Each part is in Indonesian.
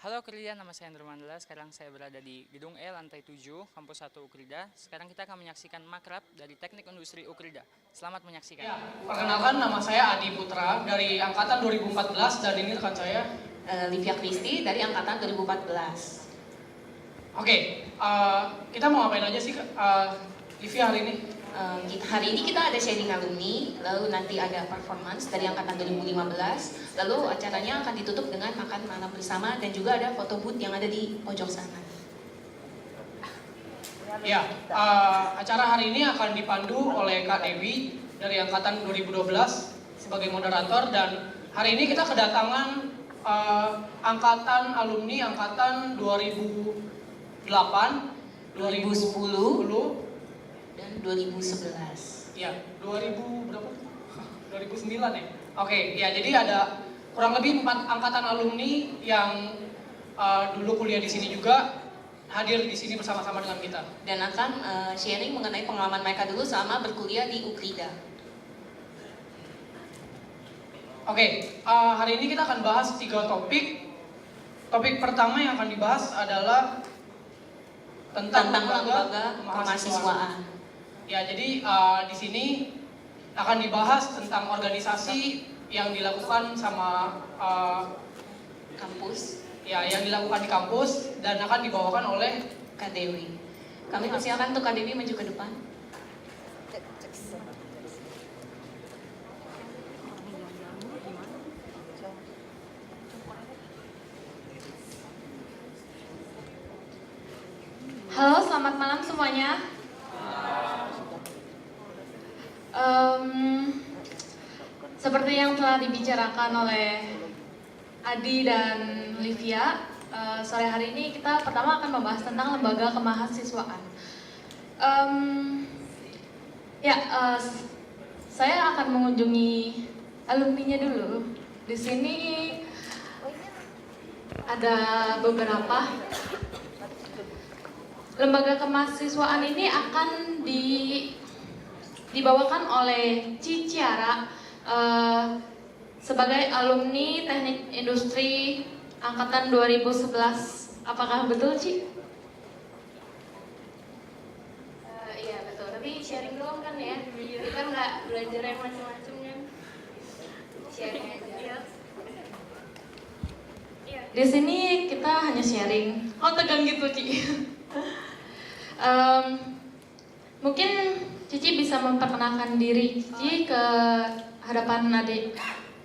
Halo Ukrida, nama saya Andrew Mandela. Sekarang saya berada di Gedung E, lantai 7, Kampus 1 Ukrida. Sekarang kita akan menyaksikan makrab dari Teknik Industri Ukrida. Selamat menyaksikan. Ya, perkenalkan nama saya Adi Putra dari Angkatan 2014 dan ini rekan saya Livia Kristi dari Angkatan 2014. Oke, kita mau ngapain aja sih Livia hari ini? Hari ini kita ada sharing alumni, lalu nanti ada performance dari Angkatan 2015, lalu acaranya akan ditutup dengan makan malam bersama dan juga ada foto booth yang ada di pojok sana. Ya, acara hari ini akan dipandu oleh Kak Dewi dari Angkatan 2012 sebagai moderator, dan hari ini kita kedatangan angkatan alumni Angkatan 2008, 2010, dan 2011. Ya, 2000 berapa? 2009 ya. Oke, ya jadi ada kurang lebih 4 angkatan alumni yang dulu kuliah di sini juga hadir di sini bersama-sama dengan kita. Dan akan sharing mengenai pengalaman mereka dulu selama berkuliah di Ukrida. Oke, hari ini kita akan bahas 3 topik. Topik pertama yang akan dibahas adalah tentang lembaga kemahasiswaan. Ya, jadi di sini akan dibahas tentang organisasi yang dilakukan sama kampus. Ya, yang dilakukan di kampus dan akan dibawakan oleh Kak Dewi. Kami persilakan untuk Kak Dewi maju ke depan. Halo, selamat malam semuanya. Seperti yang telah dibicarakan oleh Adi dan Livia, sore hari ini kita pertama akan membahas tentang lembaga kemahasiswaan. Saya akan mengunjungi alumninya dulu. Di sini ada beberapa. Lembaga kemahasiswaan ini akan dibawakan oleh Ciciara sebagai alumni Teknik Industri Angkatan 2011. Apakah betul, Ci? Iya, betul. Tapi sharing doang kan ya? Kita nggak belajar yang macam-macam kan? Sharing aja. Di sini kita hanya sharing. Oh, tegang gitu, Ci. Mungkin Cici bisa memperkenalkan diri Cici ke hadapan adik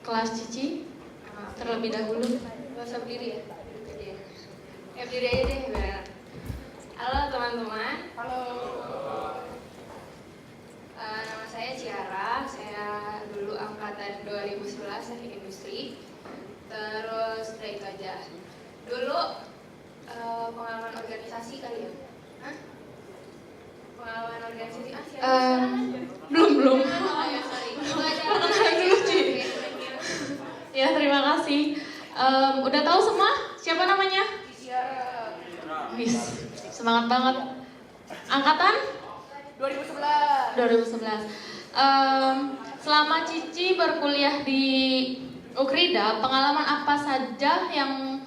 kelas Cici terlebih dahulu. Gak usah berdiri ya? Berdiri aja deh. Halo teman-teman. Halo. Nama saya Ciara. Saya dulu angkatan 2011 Teknik Industri. Terus udah itu aja. Dulu pengalaman organisasi kali ya? Hah? Pengalaman organisasi Belum. Oh ya, sorry. Coba aja. Ya, terima kasih. Udah tahu semua siapa namanya? Wis, semangat banget. Angkatan 2011. Selama Cici berkuliah di Ukrida, pengalaman apa saja yang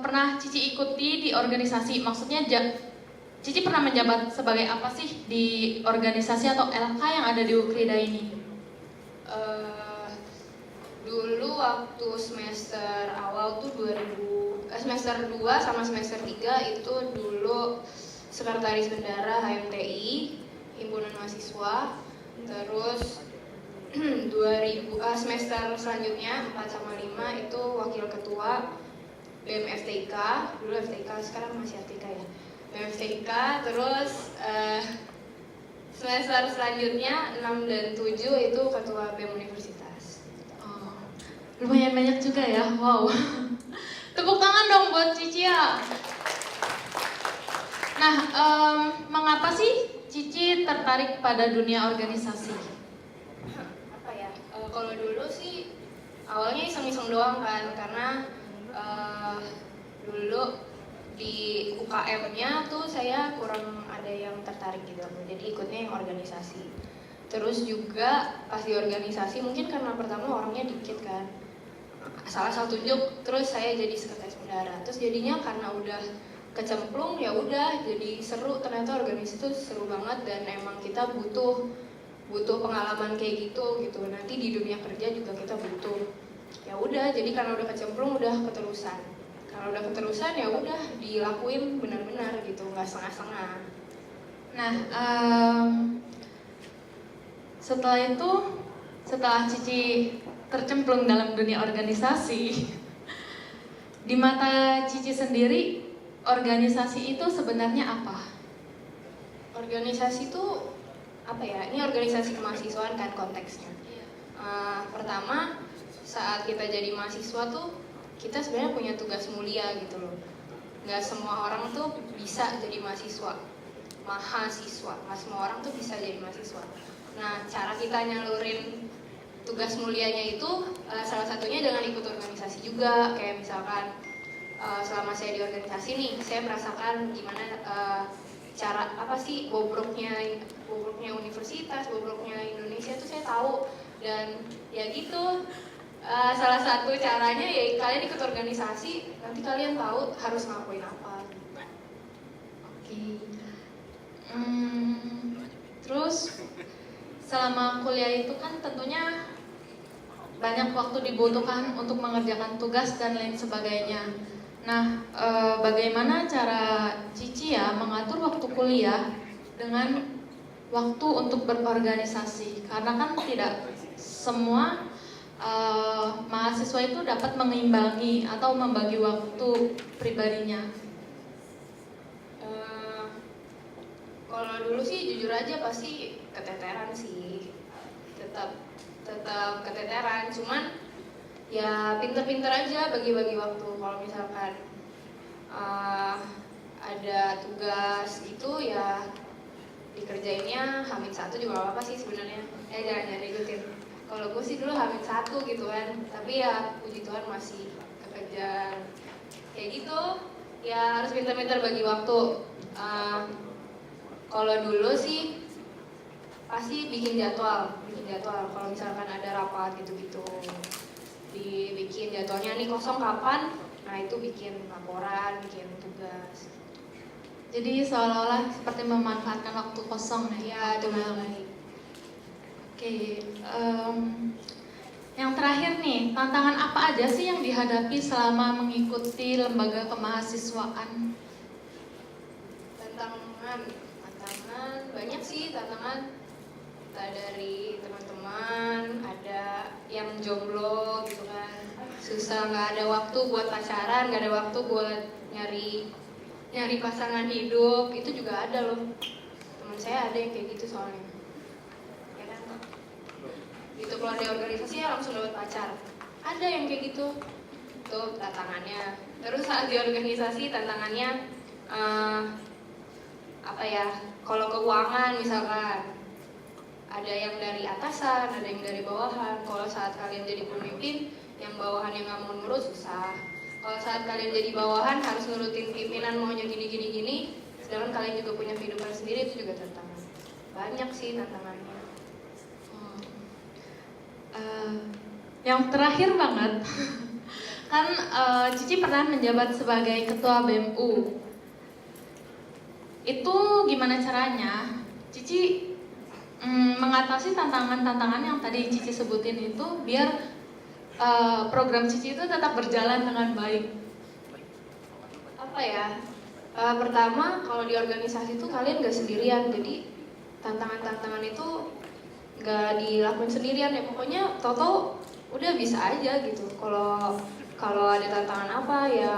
pernah Cici ikuti di organisasi? Maksudnya Cici pernah menjabat sebagai apa sih di organisasi atau LK yang ada di Ukrida ini? Dulu waktu semester awal tuh semester 2 sama semester 3 itu dulu sekretaris bendara HMTI, himpunan mahasiswa. Terus semester selanjutnya 4 sama 5 itu wakil ketua BMFTK, dulu FTK, sekarang masih FTK ya. BMFTK, terus semester selanjutnya 6 dan 7 itu ketua BEM Universitas. Oh, lumayan banyak juga ya, wow. Tepuk tangan dong buat Cici ya. Nah, mengapa sih Cici tertarik pada dunia organisasi? Apa ya? Kalau dulu sih awalnya iseng-iseng doang kan, karena dulu di UKM-nya tuh saya kurang ada yang tertarik gitu, jadi ikutnya yang organisasi. Terus juga pas di organisasi mungkin karena pertama orangnya dikit kan, salah satu tunjuk, terus saya jadi sekretaris bendahara. Terus jadinya karena udah kecemplung, ya udah jadi seru, ternyata organisasi itu seru banget dan emang kita butuh pengalaman kayak gitu. Nanti di dunia kerja juga kita butuh. Ya udah, jadi karena udah kecemplung udah keterusan. Kalau udah keterusan ya udah dilakuin benar-benar gitu, nggak setengah-setengah. Nah, setelah Cici tercemplung dalam dunia organisasi, di mata Cici sendiri, organisasi itu sebenarnya apa? Organisasi itu apa ya? Ini organisasi kemahasiswaan kan konteksnya. Pertama, saat kita jadi mahasiswa tuh kita sebenarnya punya tugas mulia gitu loh. Nggak semua orang tuh bisa jadi mahasiswa. Nggak semua orang tuh bisa jadi mahasiswa. Nah, cara kita nyalurin tugas mulianya itu salah satunya dengan ikut organisasi juga. Kayak misalkan selama saya di organisasi nih, saya merasakan gimana cara apa sih bobroknya universitas, bobroknya Indonesia tuh saya tahu. Dan ya gitu, salah satu caranya ya kalian ikut organisasi, nanti kalian tahu harus ngakuin apa. Oke. Terus selama kuliah itu kan tentunya banyak waktu dibutuhkan untuk mengerjakan tugas dan lain sebagainya. Nah, bagaimana cara Cici ya mengatur waktu kuliah dengan waktu untuk berorganisasi? Karena kan tidak semua mahasiswa itu dapat mengimbangi atau membagi waktu pribadinya. Kalau dulu sih jujur aja pasti keteteran sih, tetap keteteran. Cuman ya pinter-pinter aja bagi-bagi waktu. Kalau misalkan ada tugas gitu ya dikerjainnya H-1 juga gak apa-apa sih sebenarnya. Jangan ikutin. Kalau gue sih dulu H-1 gitu kan, tapi ya puji Tuhan masih kekejar. Kayak gitu, ya harus pinter-pinter bagi waktu. Kalau dulu sih pasti bikin jadwal. Kalau misalkan ada rapat gitu-gitu, dibikin jadwalnya nih kosong kapan, nah itu bikin laporan, bikin tugas. Jadi seolah-olah seperti memanfaatkan waktu kosong Ya, itu baik. Oke, yang terakhir nih, tantangan apa aja sih yang dihadapi selama mengikuti lembaga kemahasiswaan? Tantangan banyak sih tantangan. Entah dari teman-teman, ada yang jomblo gitu kan, susah, nggak ada waktu buat pacaran, nggak ada waktu buat nyari pasangan hidup. Itu juga ada loh, teman saya ada yang kayak gitu soalnya. Ya kan, gitu keluar dari organisasi ya langsung dapat pacar, ada yang kayak gitu. Itu tantangannya. Terus saat di organisasi tantangannya apa ya, kalau keuangan misalkan ada yang dari atasan, ada yang dari bawahan. Kalau saat kalian jadi pemimpin, yang bawahan yang nggak mau nurut susah. Kalau saat kalian jadi bawahan harus nurutin pimpinan maunya gini, sedangkan kalian juga punya kehidupan sendiri, itu juga tantangan. Banyak sih tantangannya. Yang terakhir banget, kan Cici pernah menjabat sebagai ketua BMU. Itu gimana caranya Cici mengatasi tantangan-tantangan yang tadi Cici sebutin itu biar program Cici itu tetap berjalan dengan baik? Apa ya? Pertama, kalau di organisasi itu kalian gak sendirian, jadi tantangan-tantangan itu gak dilakuin sendirian ya. Pokoknya Toto udah bisa aja gitu. Kalau ada tantangan apa ya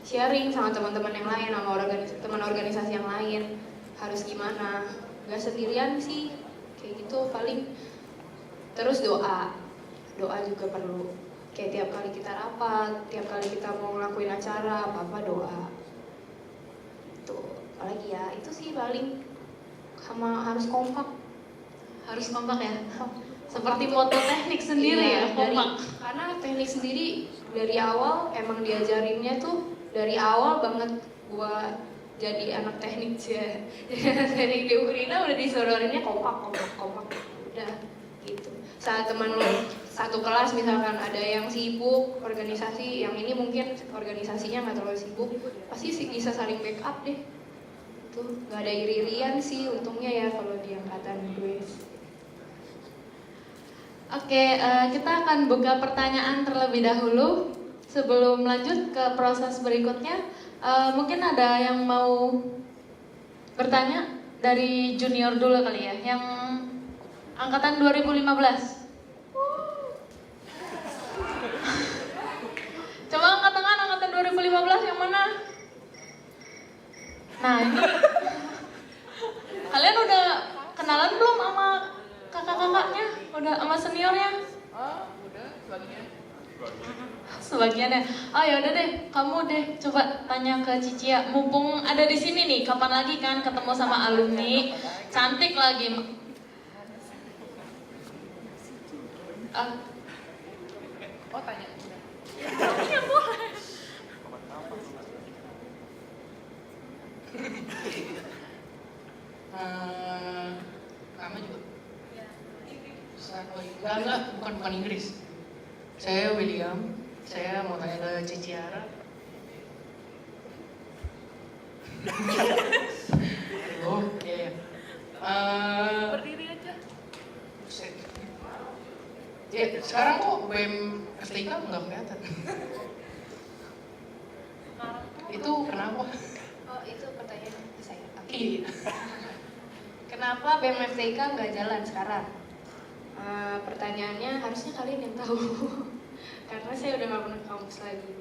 sharing sama teman-teman yang lain, sama teman organisasi yang lain, harus gimana. Gak sendirian sih, kayak gitu paling. Terus doa juga perlu. Kayak tiap kali kita rapat, tiap kali kita mau ngelakuin acara, apa-apa doa. Tuh, apalagi ya, itu sih paling. Sama harus kompak. Harus kompak ya? Seperti moto teknik sendiri ya, kompak. Karena teknik sendiri dari awal emang diajarinnya tuh dari awal banget. Gua jadi anak teknik aja. Jadi anak teknik di Ukrina udah disororinnya kompak. Udah gitu. Saat teman satu kelas misalkan ada yang sibuk organisasi, yang ini mungkin organisasinya nggak terlalu sibuk, pasti sih bisa saling backup deh. Tuh nggak ada iri-irian sih untungnya ya kalau di angkatan gue. Oke, kita akan buka pertanyaan terlebih dahulu. Sebelum lanjut ke proses berikutnya, mungkin ada yang mau bertanya dari junior dulu kali ya, yang angkatan 2015. Coba angkat tangan angkatan 2015 yang mana? Nah ini, kalian udah kenalan belum sama kakak-kakaknya? Udah sama seniornya? Udah sebagian. Sebagian ya. Oh ya udah deh, kamu deh coba tanya ke Cicia. Mumpung ada di sini nih, kapan lagi kan ketemu sama alumni cantik lagi. Oh tanya. Iya boleh. Sama juga. Enggak, bukan Inggris. Saya William. Saya mau tanya ke Ciciara. Oh iya. Berdiri aja. Buset. Ya, sekarang kok BEM STIK nggak kelihatan. Itu kenapa? Oh itu pertanyaan saya. Iya. Kenapa BEM FTIK nggak jalan sekarang? Pertanyaannya harusnya kalian yang tahu karena saya udah nggak pernah ke kampus lagi.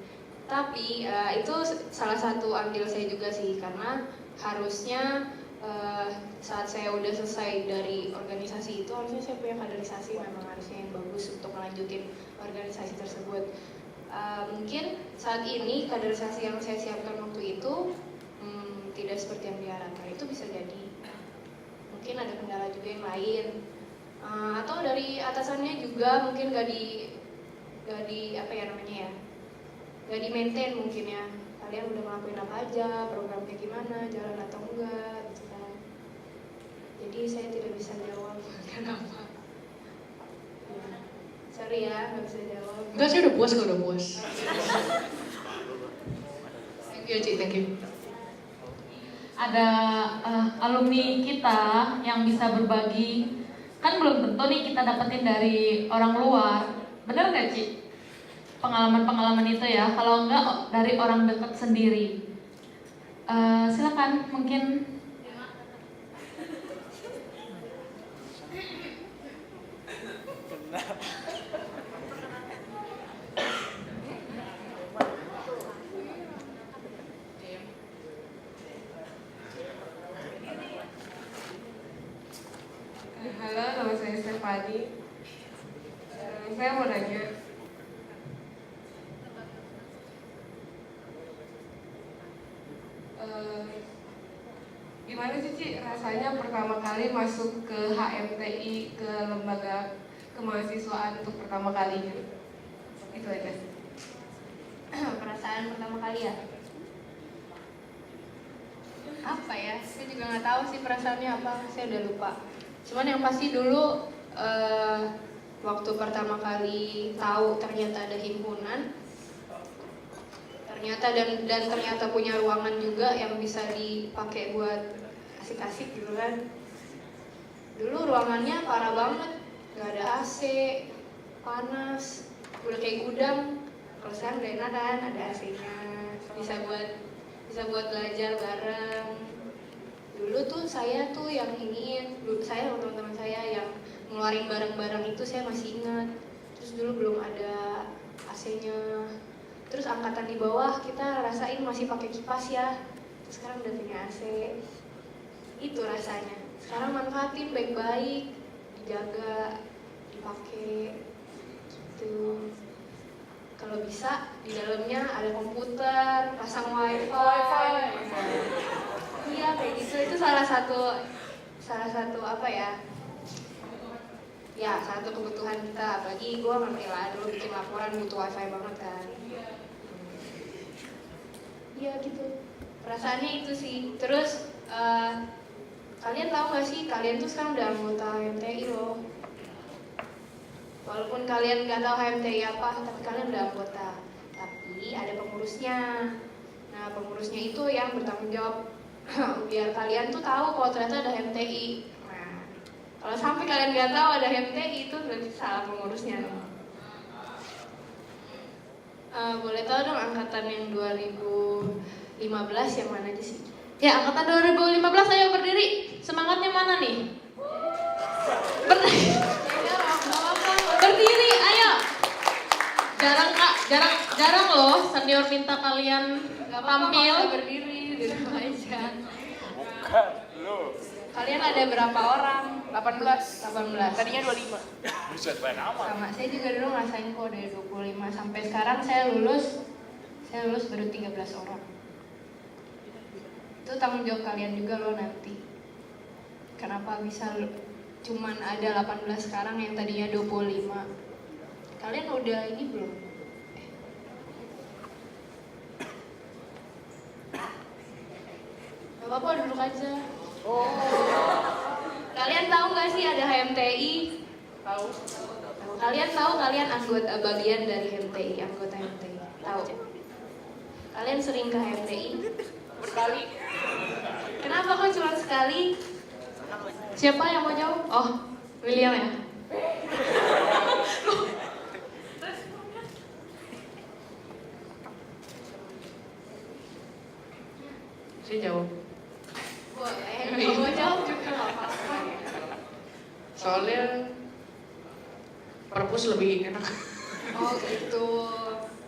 Tapi itu salah satu andil saya juga sih, karena harusnya saat saya udah selesai dari organisasi itu harusnya saya punya kaderisasi, memang harusnya yang bagus untuk melanjutin organisasi tersebut. Mungkin saat ini kaderisasi yang saya siapkan waktu itu tidak seperti yang diharapkan, itu bisa jadi. Mungkin ada kendala juga yang lain. Atau dari atasannya juga mungkin gak di apa ya namanya ya, gak di maintain mungkin ya, kalian udah ngelakuin apa aja, programnya gimana, jalan atau enggak gitu kan. Jadi saya tidak bisa jawab kenapa ya. Sorry ya, gak bisa jawab. Enggak, saya udah puas kok, udah puas. Thank you, Ci, thank you. Ada alumni kita yang bisa berbagi. Kan belum tentu nih kita dapetin dari orang luar. Bener gak Ci? Pengalaman-pengalaman itu ya. Kalau enggak dari orang dekat sendiri. Silakan mungkin. Halo, nama saya Stefani. Saya mau nanya, gimana sih Ci rasanya pertama kali masuk ke HMTI, ke lembaga kemahasiswaan untuk pertama kalinya? Itu aja. Perasaan pertama kali ya? Apa ya? Saya juga nggak tahu sih perasaannya apa, saya udah lupa. Cuman yang pasti dulu waktu pertama kali tahu ternyata ada himpunan, ternyata dan ternyata punya ruangan juga yang bisa dipakai buat asik-asik gitu kan. Dulu ruangannya parah banget, nggak ada AC, panas, udah kayak gudang. Kalau sekarang udah enak kan, ada AC-nya, bisa buat belajar bareng. Dulu tuh saya tuh yang iniin, saya sama teman-teman saya yang ngeluarin barang-barang itu saya masih ingat. Terus dulu belum ada AC-nya. Terus angkatan di bawah kita rasain masih pakai kipas ya. Terus sekarang udah punya AC. Itu rasanya. Sekarang manfaatin baik-baik, dijaga, dipakai. Gitu. Kalau bisa di dalamnya ada komputer, pasang wifi. Iya kayak gitu, itu salah satu apa ya? Ya satu kebutuhan kita, apalagi gue ngerti lah dulu bikin laporan butuh wifi banget kan. Iya gitu, perasaannya itu sih. Terus kalian tahu gak sih, kalian tuh sekarang udah anggota MTI loh. Walaupun kalian nggak tahu HMTI apa, tapi kalian udah anggota. Tapi ada pengurusnya. Nah, pengurusnya itu yang bertanggung jawab biar kalian tuh tahu kalau ternyata ada HMTI. Nah, kalau sampai kalian nggak tahu ada HMTI itu berarti salah pengurusnya. Boleh tahu dong angkatan yang 2015 yang mana aja sih? Ya, angkatan 2015 ayo berdiri. Semangatnya mana nih? Berdiri. Berdiri, ayo. Jarang Kak, jarang loh senior minta kalian tampil. Berdiri di rumah aja. Kalian ada berapa orang? 18. Tadinya 25. Sama, saya juga dulu ngerasain kok dari 25 sampai sekarang saya lulus baru 13 orang. Itu tanggung jawab kalian juga loh nanti. Kenapa bisa cuman ada 18 sekarang yang tadinya 25? Kalian udah ini belum? Gak apa-apa, duduk aja. Kalian tahu nggak sih ada HMTI? Tahu. Kalian tahu kalian anggota bagian dari HMTI, anggota HMTI? Tahu. Kalian sering ke HMTI? Sekali. Kenapa kok cuma sekali? Siapa yang mau jawab? Oh, William ya? Saya jawab. Boleh, kalau mau jawab juga nggak apa-apa. Soalnya perpus lebih enak. Oh gitu.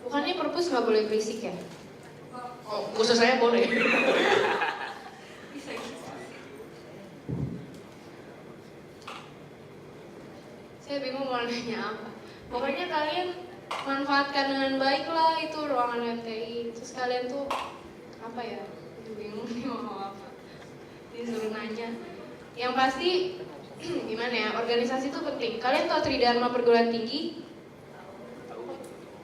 Bukannya perpus nggak boleh berisik ya? Oh, khusus saya boleh. Bisa gitu. Saya bingung mau nanya apa. Pokoknya kalian manfaatkan dengan baik lah itu ruangan MTI. Terus kalian tuh apa ya? Bingung nih mau apa. Disuruh nanya. Yang pasti gimana ya? Organisasi itu penting. Kalian tahu Tridharma Perguruan Tinggi?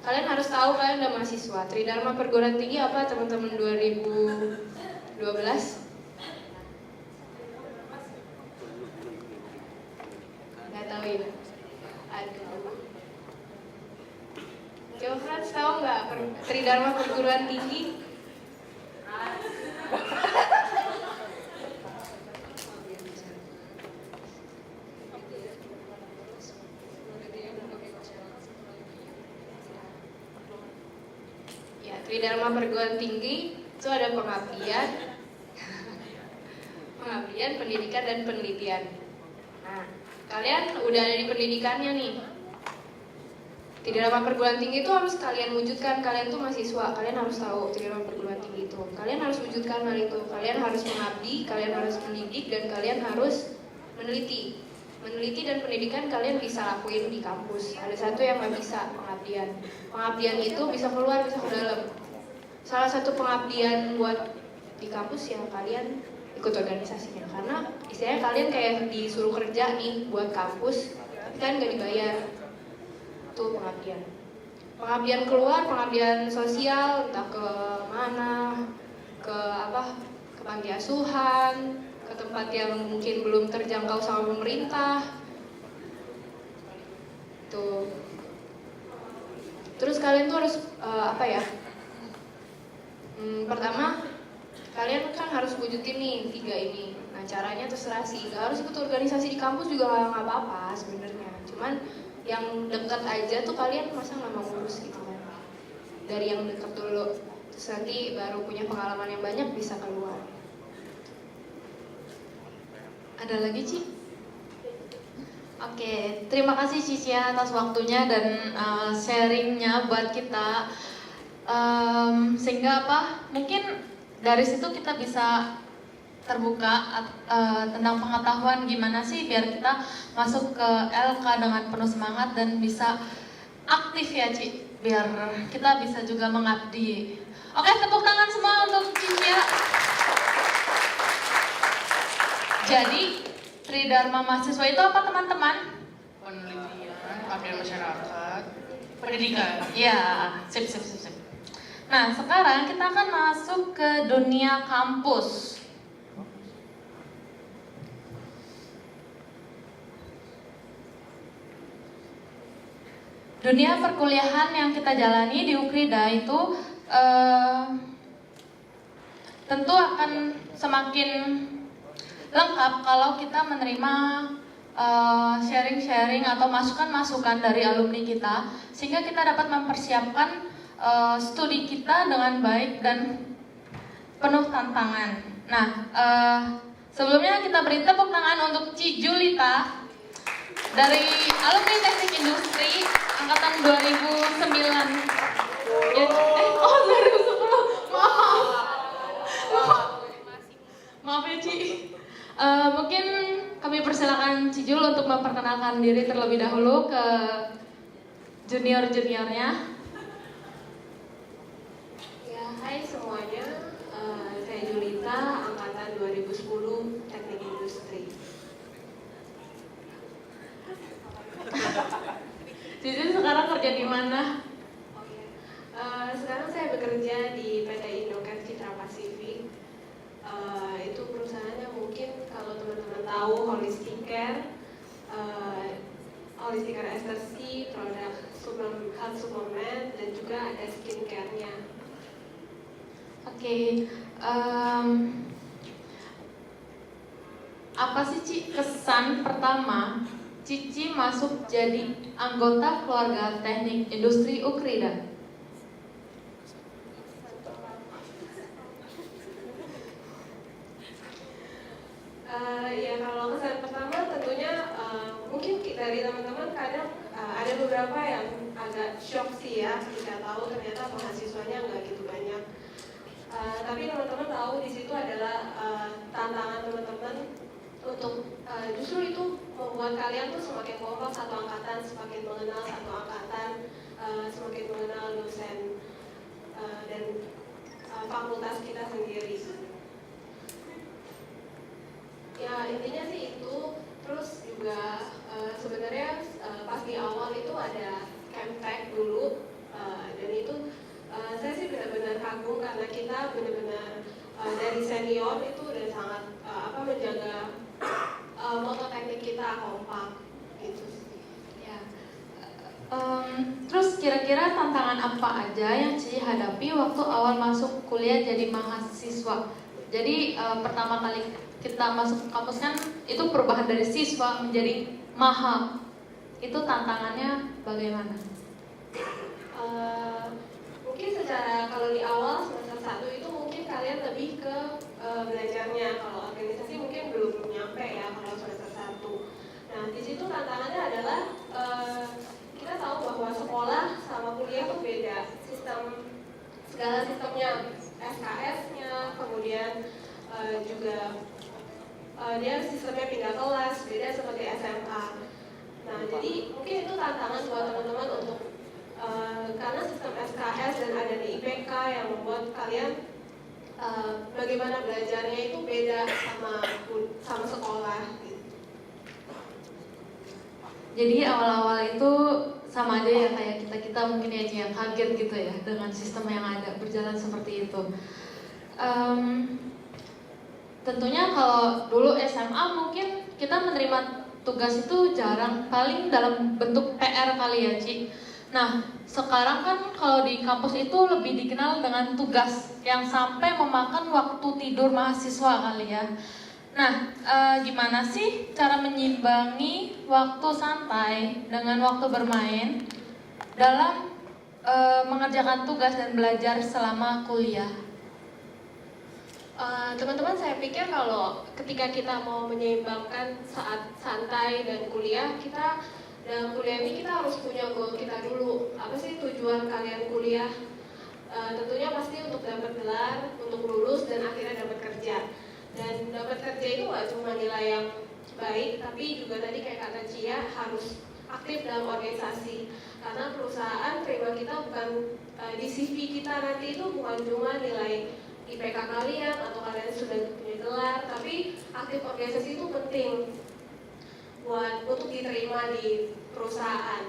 Kalian harus tahu kalian udah mahasiswa. Tridharma Perguruan Tinggi apa teman-teman 2012? Nggak tahu ya? Aduh. Coba Frans tahu nggak Tridharma Perguruan Tinggi? Ya, Tridharma Perguruan Tinggi itu ada pengabdian, pendidikan dan penelitian. Nah, kalian udah ada di pendidikannya nih. Tridharma Perguruan Tinggi itu harus kalian wujudkan. Kalian tuh mahasiswa, kalian harus tahu Tridharma Perguruan Tinggi itu. Kalian harus wujudkan hal itu. Kalian harus mengabdi, kalian harus mendidik, dan kalian harus meneliti. Meneliti dan pendidikan kalian bisa lakuin di kampus. Ada satu yang nggak bisa, pengabdian. Pengabdian itu bisa keluar, bisa ke dalam. Salah satu pengabdian buat di kampus yang kalian ikut organisasinya. Karena istilahnya kalian kayak disuruh kerja nih buat kampus, kan nggak dibayar. Itu pengabdian. Pengabdian keluar, pengabdian sosial, entah ke mana, ke panti asuhan, ke tempat yang mungkin belum terjangkau sama pemerintah. Tuh. Terus kalian tuh harus pertama kalian kan harus wujudin nih 3 ini. Nah, caranya terserah sih. Gak harus ikut organisasi di kampus juga nggak apa-apa sebenarnya. Cuman yang dekat aja tuh kalian masa nggak mau ngurus gitu kan? Dari yang dekat dulu, terus nanti baru punya pengalaman yang banyak bisa keluar. Ada lagi, Ci? Oke, terima kasih Cici atas waktunya dan sharingnya buat kita. Sehingga mungkin dari situ kita bisa terbuka tentang pengetahuan gimana sih biar kita masuk ke LK dengan penuh semangat dan bisa aktif ya Ci, biar kita bisa juga mengabdi. Oke, tepuk tangan semua untuk Cici. Jadi Tridharma mahasiswa itu apa teman-teman? Penelitian, pengabdian masyarakat, pendidikan. Ya, sip. Nah, sekarang kita akan masuk ke dunia kampus. dunia perkuliahan yang kita jalani di Ukrida itu tentu akan semakin lengkap kalau kita menerima sharing-sharing atau masukan-masukan dari alumni kita, sehingga kita dapat mempersiapkan studi kita dengan baik dan penuh tantangan. Nah, sebelumnya kita beri tepuk tangan untuk Ci Julita dari alumni Teknik Industri angkatan 2009. Ya, 2010. Maaf ya Ci. Mungkin kami persilakan Cijul untuk memperkenalkan diri terlebih dahulu ke junior-juniornya. Ya, hai semuanya. Saya Julita, angkatan 2010 Teknik Industri. Cijul sekarang kerja di mana? Sekarang saya bekerja di PT Indocat Citra Pasifik. Itu perusahaannya mungkin kalau teman-teman tahu Holistic Care, Holistic Care Estersky, produk health suplemen, dan juga ada skincare-nya. Oke, apa sih Ci kesan pertama Cici masuk jadi anggota keluarga Teknik Industri Ukrida? Ya kalau kesan pertama tentunya mungkin dari teman-teman kadang ada beberapa yang agak shock sih ya ketika tahu ternyata mahasiswanya nggak gitu banyak. Tapi teman-teman tahu di situ adalah tantangan teman-teman untuk justru itu membuat kalian tuh semakin kompak satu angkatan, semakin mengenal satu angkatan, semakin mengenal dosen dan fakultas kita sendiri. Ya intinya sih itu. Terus juga sebenarnya pas di awal itu ada camptech dulu dan itu saya sih benar-benar kagum karena kita benar-benar dari senior itu udah sangat menjaga moto teknik kita kompak gitu sih. Ya. Terus kira-kira tantangan apa aja yang Cici hadapi waktu awal masuk kuliah jadi mahasiswa? Jadi pertama kali kita masuk kampus kan itu perubahan dari siswa menjadi maha. Itu tantangannya bagaimana? Mungkin secara kalau di awal semester 1 itu mungkin kalian lebih ke belajarnya. Kalau organisasi mungkin belum nyampe ya kalau semester 1. Nah di situ tantangannya adalah kita tahu bahwa sekolah sama kuliah itu beda. Segala sistemnya, SKS-nya, kemudian juga dia sistemnya pindah kelas, beda seperti SMA. Nah, jadi mungkin itu tantangan buat teman-teman untuk karena sistem SKS dan ada di IPK yang membuat kalian bagaimana belajarnya itu beda sama sekolah. Gitu. Jadi awal-awal itu sama aja ya kayak kita mungkin ya yang kaget gitu ya dengan sistem yang ada berjalan seperti itu. Tentunya kalau dulu SMA mungkin kita menerima tugas itu jarang, paling dalam bentuk PR kali ya Ci. Nah sekarang kan kalau di kampus itu lebih dikenal dengan tugas yang sampai memakan waktu tidur mahasiswa kali ya. Nah gimana sih cara menyimbangi waktu santai dengan waktu bermain dalam mengerjakan tugas dan belajar selama kuliah? Teman-teman saya pikir kalau ketika kita mau menyeimbangkan saat santai dan kuliah, kita dalam kuliah ini kita harus punya goal kita dulu. Apa sih tujuan kalian kuliah? Tentunya pasti untuk dapat gelar, untuk lulus dan akhirnya dapat kerja. Dan dapat kerja itu nggak cuma nilai yang baik, tapi juga tadi kayak kata Cia harus aktif dalam organisasi. Karena perusahaan terima kita bukan di CV kita nanti itu bukan cuma nilai IPK kalian atau kalian sudah punya gelar, tapi aktif organisasi itu penting untuk diterima di perusahaan.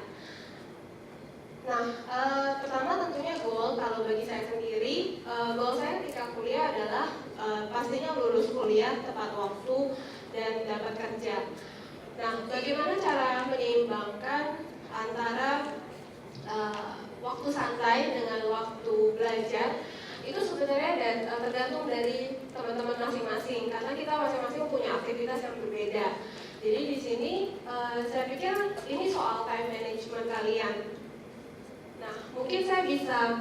Nah, pertama tentunya goal kalau bagi saya sendiri, goal saya ketika kuliah adalah pastinya lulus kuliah tepat waktu dan dapat kerja. Nah, bagaimana cara menyeimbangkan antara waktu santai dengan waktu belajar itu sebenarnya tergantung dari teman-teman masing-masing karena kita masing-masing punya aktivitas yang berbeda. Jadi di sini saya pikir ini soal time management kalian. Nah, mungkin saya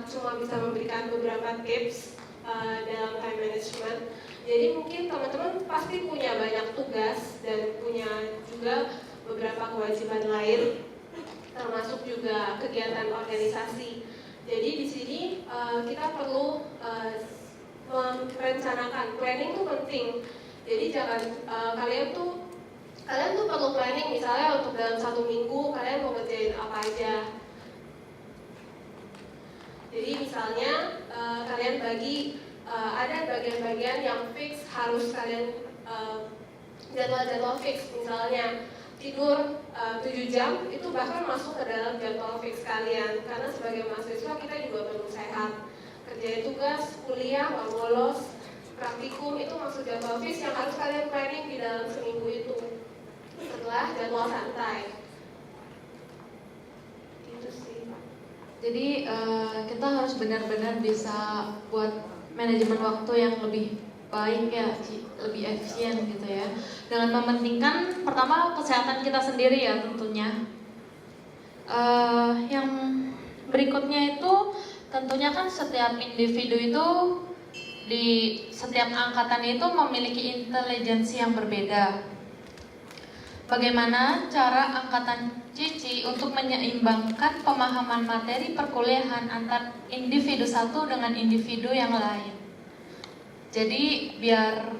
cuma bisa memberikan beberapa tips dalam time management. Jadi mungkin teman-teman pasti punya banyak tugas dan punya juga beberapa kewajiban lain, termasuk juga kegiatan organisasi. Jadi di sini kita perlu merencanakan, planning itu penting. Jadi jangan kalian tuh perlu planning misalnya untuk dalam 1 minggu kalian mau ngerjain apa aja. Jadi misalnya kalian bagi ada bagian-bagian yang fix harus kalian jadwal-jadwal fix, misalnya tidur 7 jam itu bahkan masuk ke dalam jadwal fix kalian karena sebagai mahasiswa kita juga perlu sehat. Kerjain tugas, kuliah, nggak bolos, praktikum itu masuk jadwal fix yang harus kalian planning di dalam seminggu itu setelah jadwal santai. Itu sih. Jadi kita harus benar-benar bisa buat manajemen waktu yang lebih baik ya, lebih efisien gitu ya. Dengan mementingkan pertama kesehatan kita sendiri ya tentunya. Yang berikutnya itu tentunya kan setiap individu itu di setiap angkatan itu memiliki intelijensi yang berbeda. Bagaimana cara angkatan Cici untuk menyeimbangkan pemahaman materi perkuliahan antar individu satu dengan individu yang lain? Jadi biar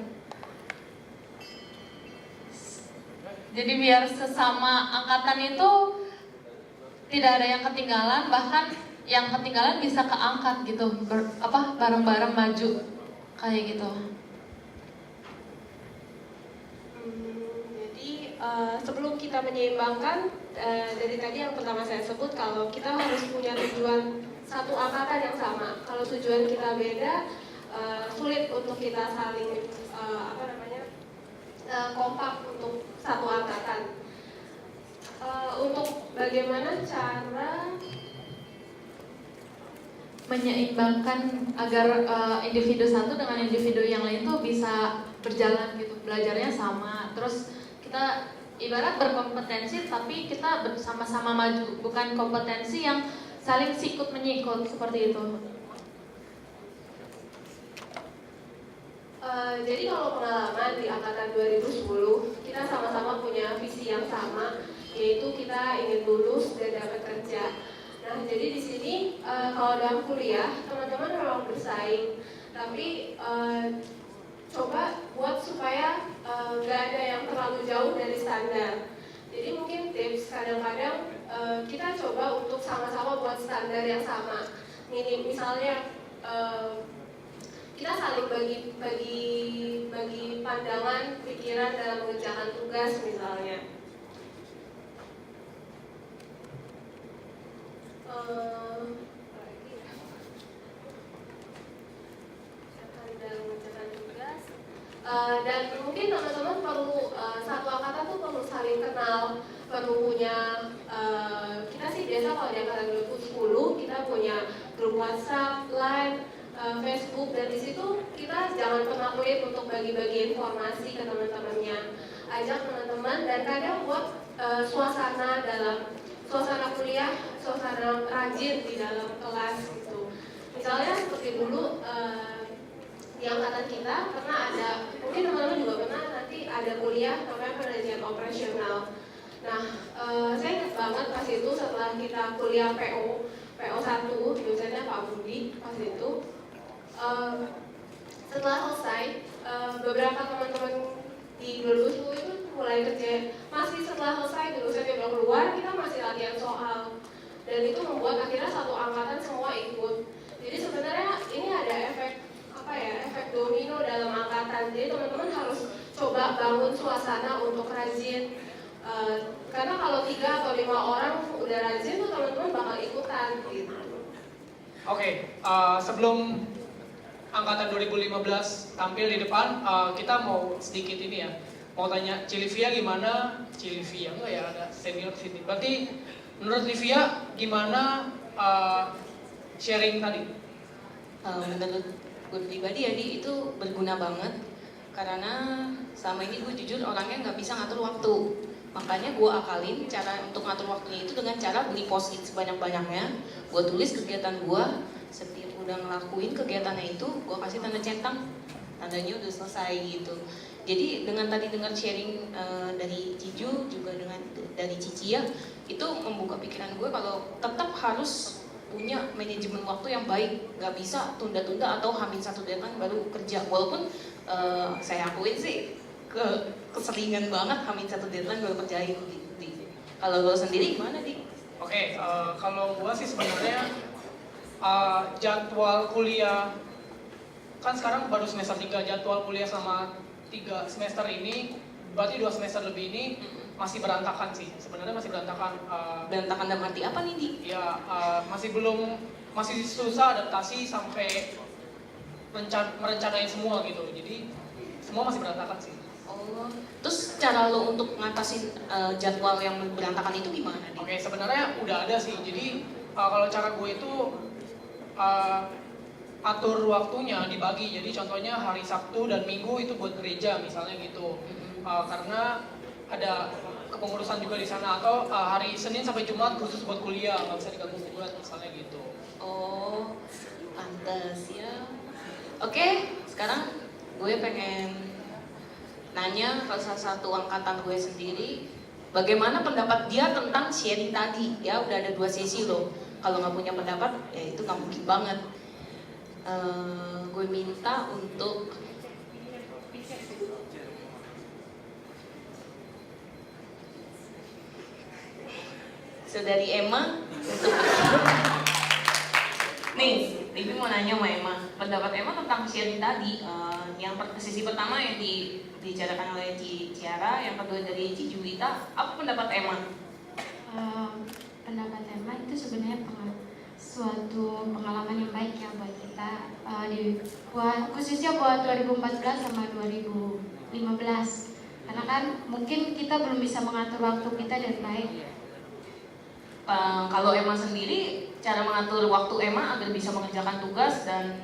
sesama angkatan itu tidak ada yang ketinggalan, bahkan yang ketinggalan bisa keangkat gitu, bareng-bareng maju kayak gitu. Sebelum kita menyeimbangkan, dari tadi yang pertama saya sebut kalau kita harus punya tujuan satu angkatan yang sama. Kalau tujuan kita beda, sulit untuk kita saling kompak untuk satu angkatan. Untuk bagaimana cara menyeimbangkan agar individu satu dengan individu yang lain tuh bisa berjalan gitu, belajarnya sama, terus kita ibarat berkompetensi tapi kita bersama-sama maju, bukan kompetensi yang saling sikut menyikut seperti itu. Jadi kalau pengalaman di angkatan 2010 kita sama-sama punya visi yang sama, yaitu kita ingin lulus dan dapat kerja. Nah, jadi di sini kalau dalam kuliah teman-teman memang bersaing, tapi coba buat supaya nggak ada yang terlalu jauh dari standar. Jadi mungkin tips kadang-kadang kita coba untuk sama-sama buat standar yang sama. Misalnya kita saling bagi pandangan, pikiran dalam mengerjakan tugas misalnya. Dan mungkin teman-teman perlu satu angkatan tuh perlu saling kenal, perlu punya kita sih biasa kalau di angkatan 2010 kita punya grup WhatsApp, Line, Facebook, dan di situ kita jangan pernah pelit untuk bagi-bagi informasi ke teman-temannya. Ajak teman-teman dan kadang buat suasana kuliah, suasana rajin di dalam kelas gitu. Misalnya seperti dulu di angkatan kita pernah ada, mungkin teman-teman juga pernah nanti ada kuliah namanya penelitian operasional. Nah, saya ingat banget pas itu setelah kita kuliah PO 1, dosennya Pak Budi pas itu. Setelah selesai, beberapa teman-teman di 2010 itu mulai kerja. Masih setelah selesai, dosennya udah keluar, kita masih latihan soal. Dan itu membuat akhirnya satu angkatan semua ikut. Jadi sebenarnya ini ada efek domino dalam angkatan. Jadi teman-teman harus coba bangun suasana untuk rajin. Karena kalau 3 atau 5 orang udah rajin tuh teman-teman bakal ikutan gitu. Oke, sebelum angkatan 2015 tampil di depan, kita mau sedikit ini ya, mau tanya Cilivia gimana? Cilivia enggak ya, ada senior sini. Berarti Menurut Livia, gimana sharing tadi? Menurut gue pribadi ya itu berguna banget karena selama ini gue jujur orangnya nggak bisa ngatur waktu, makanya gue akalin cara untuk ngatur waktunya itu dengan cara beli post-it sebanyak-banyaknya. Gue tulis kegiatan gue, setiap udah ngelakuin kegiatannya itu gue kasih tanda centang, tandanya udah selesai gitu. Jadi dengan tadi dengar sharing dari Ciju juga dengan dari Cici ya, itu membuka pikiran gue kalau tetap harus punya manajemen waktu yang baik, nggak bisa tunda-tunda atau hamil satu deadline baru kerja. Walaupun saya akuin sih keseringan banget hamil satu deadline baru kerjain gitu. Kalau lo sendiri gimana Di? Oke, kalau gua sih sebenarnya jadwal kuliah kan sekarang baru semester 3, jadwal kuliah sama 3 semester ini, berarti 2 semester lebih ini masih berantakan sih. Sebenarnya masih berantakan. Berantakan dalam arti apa nih Di? Ya masih susah adaptasi sampai merencanain semua gitu. Jadi semua masih berantakan sih. Oh, terus cara lo untuk ngatasin jadwal yang berantakan itu gimana Di? Oke, sebenarnya udah ada sih. Jadi kalau cara gue itu atur waktunya dibagi. Jadi contohnya hari Sabtu dan Minggu itu buat gereja misalnya gitu. Karena ada kepengurusan juga di sana, atau hari Senin sampai Jumat khusus buat kuliah, nggak bisa diganggu gugat misalnya gitu. Oh, pantas ya. Oke, sekarang gue pengen nanya ke salah satu angkatan gue sendiri, bagaimana pendapat dia tentang sharing tadi? Ya udah ada 2 sesi loh. Kalau nggak punya pendapat, ya itu nggak mungkin banget. Gue minta untuk Saudari Emma untuk nih, Bibi mau nanya sama Emma, pendapat Emma tentang sharing tadi. Yang sesi pertama yang dibicarakan oleh Ciara, yang kedua dari Ci Juwita. Apa pendapat Emma? Pendapat Emma itu sebenarnya suatu pengalaman yang baik ya buat kita, khususnya buat 2014 sama 2015, karena kan mungkin kita belum bisa mengatur waktu kita dengan baik. Kalau Emma sendiri, cara mengatur waktu Emma agar bisa mengerjakan tugas dan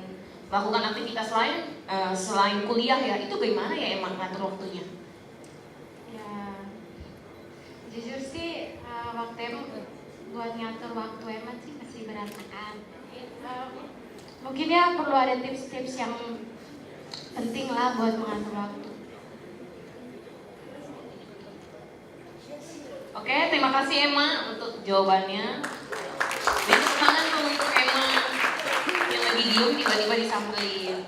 melakukan aktivitas lain selain kuliah ya, itu bagaimana ya Emma mengatur waktunya? Ya, jujur sih waktu Emma buat ngatur waktu Emma sih masih berantakan. Mungkin ya perlu ada tips-tips yang penting lah buat mengatur waktu. Oke, terima kasih Emma untuk jawabannya. Dan semangat untuk Emma yang lagi diem tiba-tiba disamperin.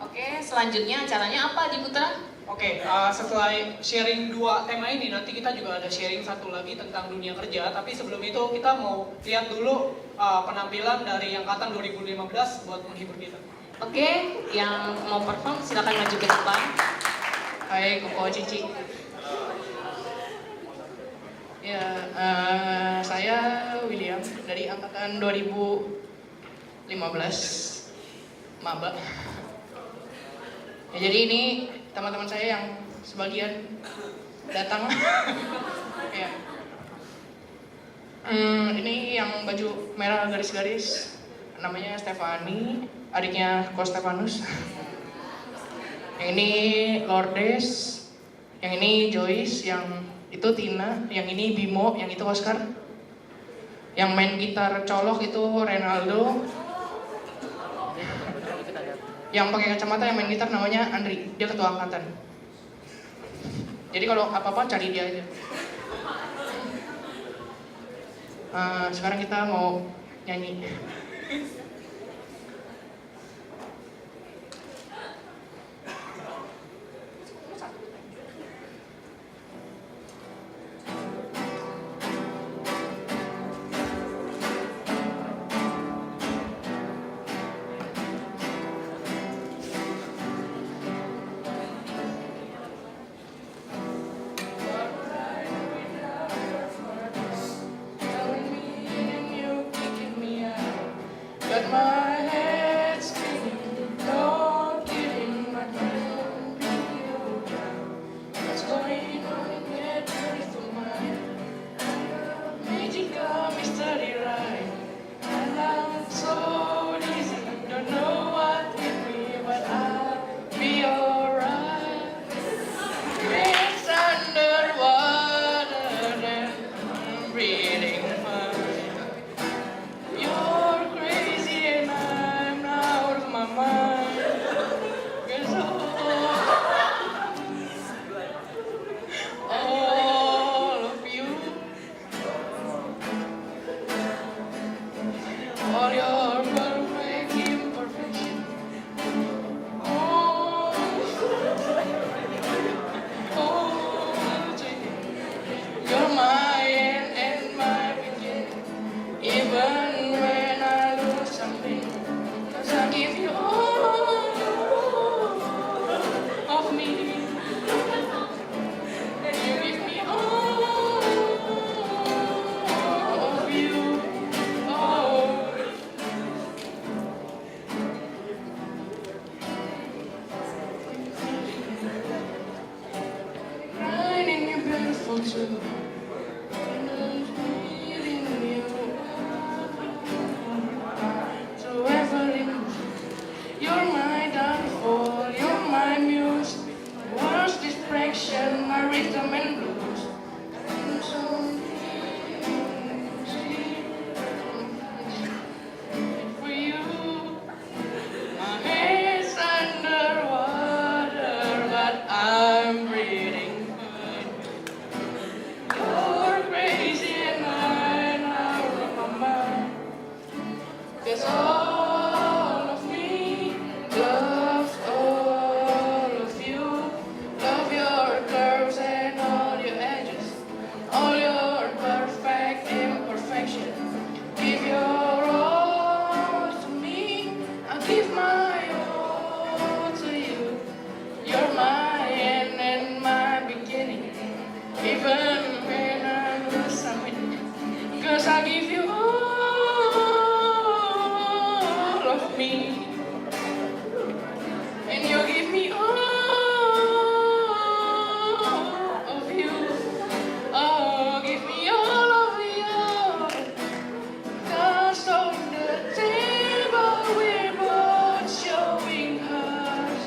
Oke, selanjutnya acaranya apa di Putra? Oke, setelah sharing 2 tema ini, nanti kita juga ada sharing satu lagi tentang dunia kerja. Tapi sebelum itu kita mau lihat dulu penampilan dari angkatan 2015 buat menghibur kita. Oke, yang mau perform silakan maju ke depan. Hai, Koko Cici. Ya, saya William dari angkatan 2015 maba. Ya, jadi ini teman-teman saya yang sebagian datang. Ya. Ini yang baju merah garis-garis, namanya Stefani, adiknya Ko Stefanus. Yang ini Lourdes, yang ini Joyce, yang itu Tina, yang ini Bimo, yang itu Oscar. Yang main gitar colok itu Renaldo. Yang pakai kacamata yang main gitar namanya Andri, dia ketua angkatan. Jadi kalau apa-apa cari dia aja. Sekarang kita mau nyanyi. Got passion, my rhythm and blues. For you, my head's underwater, but I'm breathing fine. You're crazy and I'm out of my mind. 'Cause all of me loves all of you. Love your curves and all your edges, all your perfect imperfection. Give your all to me, I give my all to you. You're my end and my beginning, even when I lose something. 'Cause I give you all of me, and you give me all of you. Oh, give me all of you. 'Cause on the table we're both showing us,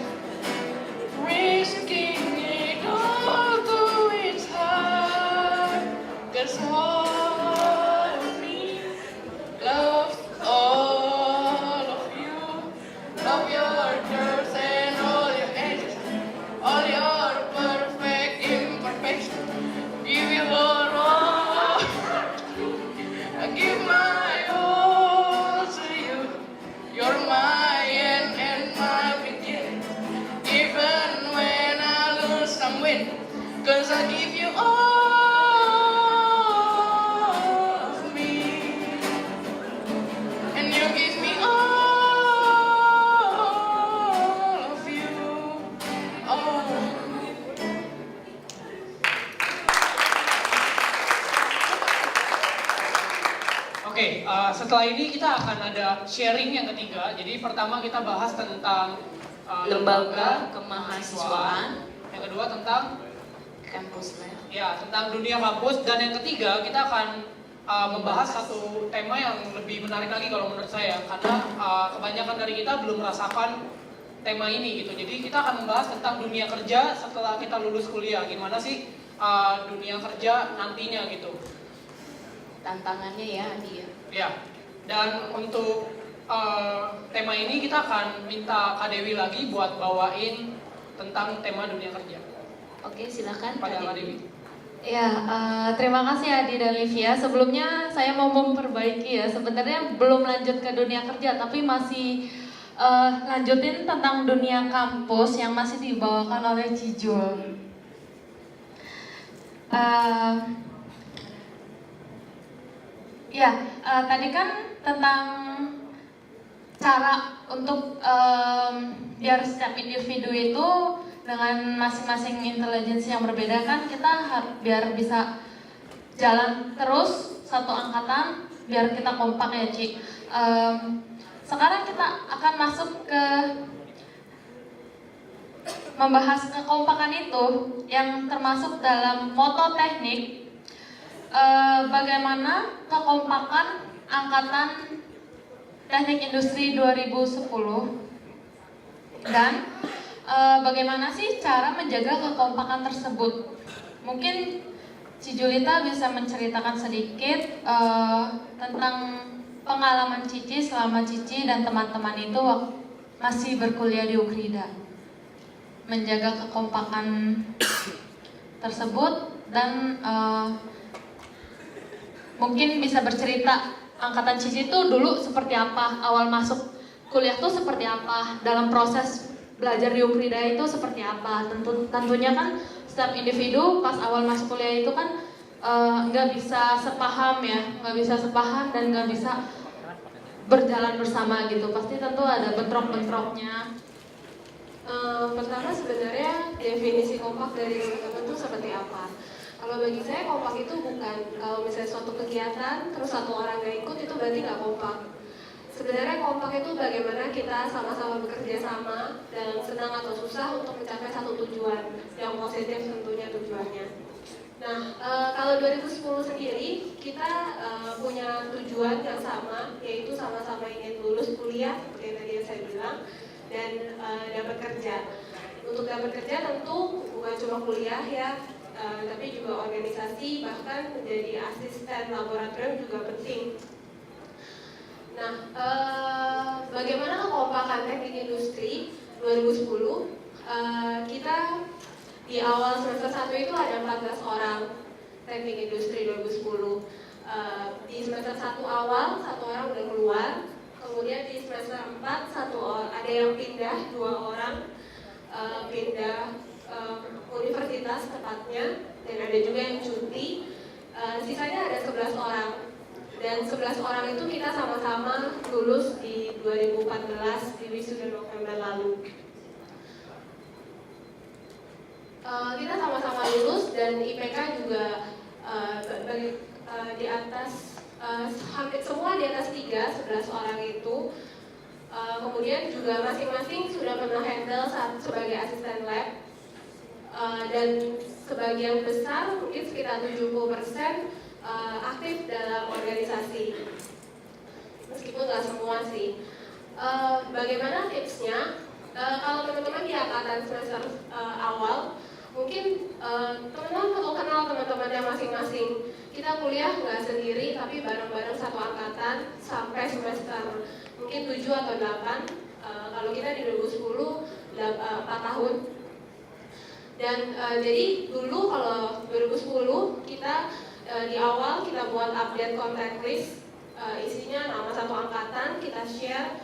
risking it all to its heart. 'Cause all of me love all of you. Love your curves and all your edges, all your perfect imperfection. Give you all. I give my all to you. You're my end and my beginning, even when I lose some win. 'Cause I give you all of me, and you give me all of you. Oh. Oke, setelah ini kita akan ada sharing yang ketiga. Jadi pertama kita bahas tentang Lembaga kemahasiswaan, yang kedua tentang kampus life. ya tentang dunia kampus, dan yang ketiga kita akan membahas satu tema yang lebih menarik lagi kalau menurut saya, karena kebanyakan dari kita belum merasakan tema ini gitu. Jadi kita akan membahas tentang dunia kerja setelah kita lulus kuliah. Gimana sih dunia kerja nantinya gitu. Tantangannya ya, Adi ya. Ya, dan untuk tema ini kita akan minta Kak Dewi lagi buat bawain tentang tema dunia kerja. Oke, silakan Pada Kak Kak Dewi. Dewi. Ya, terima kasih Adi dan Livia. Sebelumnya saya mau memperbaiki ya, sebenarnya belum lanjut ke dunia kerja, tapi masih lanjutin tentang dunia kampus yang masih dibawakan oleh Cijul. Tadi kan tentang cara untuk biar setiap individu itu dengan masing-masing intelijensi yang berbeda kan kita biar bisa jalan terus satu angkatan biar kita kompak ya Ci. Sekarang kita akan masuk ke membahas kekompakan itu yang termasuk dalam moto teknik. Bagaimana kekompakan angkatan teknik industri 2010 dan bagaimana sih cara menjaga kekompakan tersebut. Mungkin Ci Julita bisa menceritakan sedikit tentang pengalaman Cici selama Cici dan teman-teman itu masih berkuliah di Ukrida, menjaga kekompakan tersebut, dan mungkin bisa bercerita angkatan Cici itu dulu seperti apa, awal masuk kuliah tuh seperti apa, dalam proses belajar di Ukrida itu seperti apa. Tentunya kan setiap individu pas awal masuk kuliah itu kan nggak bisa sepaham ya, nggak bisa sepaham dan nggak bisa berjalan bersama gitu. Pasti tentu ada bentrok-bentroknya. Pertama sebenarnya definisi kompak dari teman-teman itu seperti apa? Kalau bagi saya kompak itu bukan kalau misalnya suatu kegiatan terus satu orang gak ikut itu berarti gak kompak. Sebenarnya kompak itu bagaimana kita sama-sama bekerja sama dalam senang atau susah untuk mencapai satu tujuan yang positif tentunya tujuannya. Nah, kalau 2010 sendiri kita punya tujuan yang sama, yaitu sama-sama ingin lulus kuliah seperti yang tadi saya bilang, dan dapat kerja. Untuk dapat kerja tentu bukan cuma kuliah ya, tapi juga organisasi, bahkan menjadi asisten laboratorium juga penting. Nah, bagaimana kekompakan teknik industri 2010? Kita di awal semester 1 itu ada 14 orang teknik industri 2010. Di semester 1 awal, 1 orang udah keluar. Kemudian di semester 4, ada yang pindah, 2 orang pindah universitas tepatnya, dan ada juga yang cuti. Sisanya ada 11 orang. Dan 11 orang itu kita sama-sama lulus di 2014 di wisuda November lalu. Kita sama-sama lulus dan IPK juga di atas, hampir semua di atas 3, 11 orang itu. Kemudian juga masing-masing sudah pernah handle sebagai asisten lab. Dan sebagian besar, mungkin sekitar 70%, aktif dalam organisasi, meskipun nggak semua sih. Bagaimana tipsnya? Kalau teman-teman di angkatan semester awal, mungkin teman-teman perlu kenal teman-temannya masing-masing. Kita kuliah nggak sendiri, tapi bareng-bareng satu angkatan sampai semester mungkin 7 atau 8. Kalau kita di 2010 4 tahun. Dan jadi dulu kalau 2010 kita di awal kita buat update contact list, isinya nama satu angkatan, kita share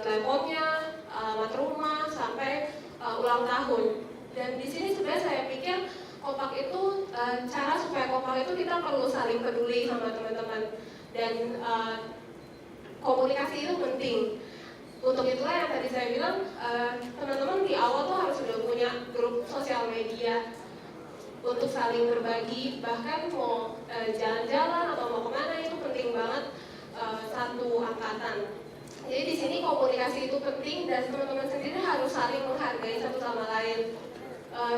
teleponnya, alamat rumah, sampai ulang tahun. Dan di sini sebenarnya saya pikir kompak itu, cara supaya kompak itu kita perlu saling peduli sama teman-teman, dan komunikasi itu penting. Untuk itulah yang tadi saya bilang, teman-teman di awal tuh harus sudah punya grup sosial media untuk saling berbagi, bahkan mau jalan-jalan atau mau kemana itu penting banget satu angkatan. Jadi di sini komunikasi itu penting, dan teman-teman sendiri harus saling menghargai satu sama lain,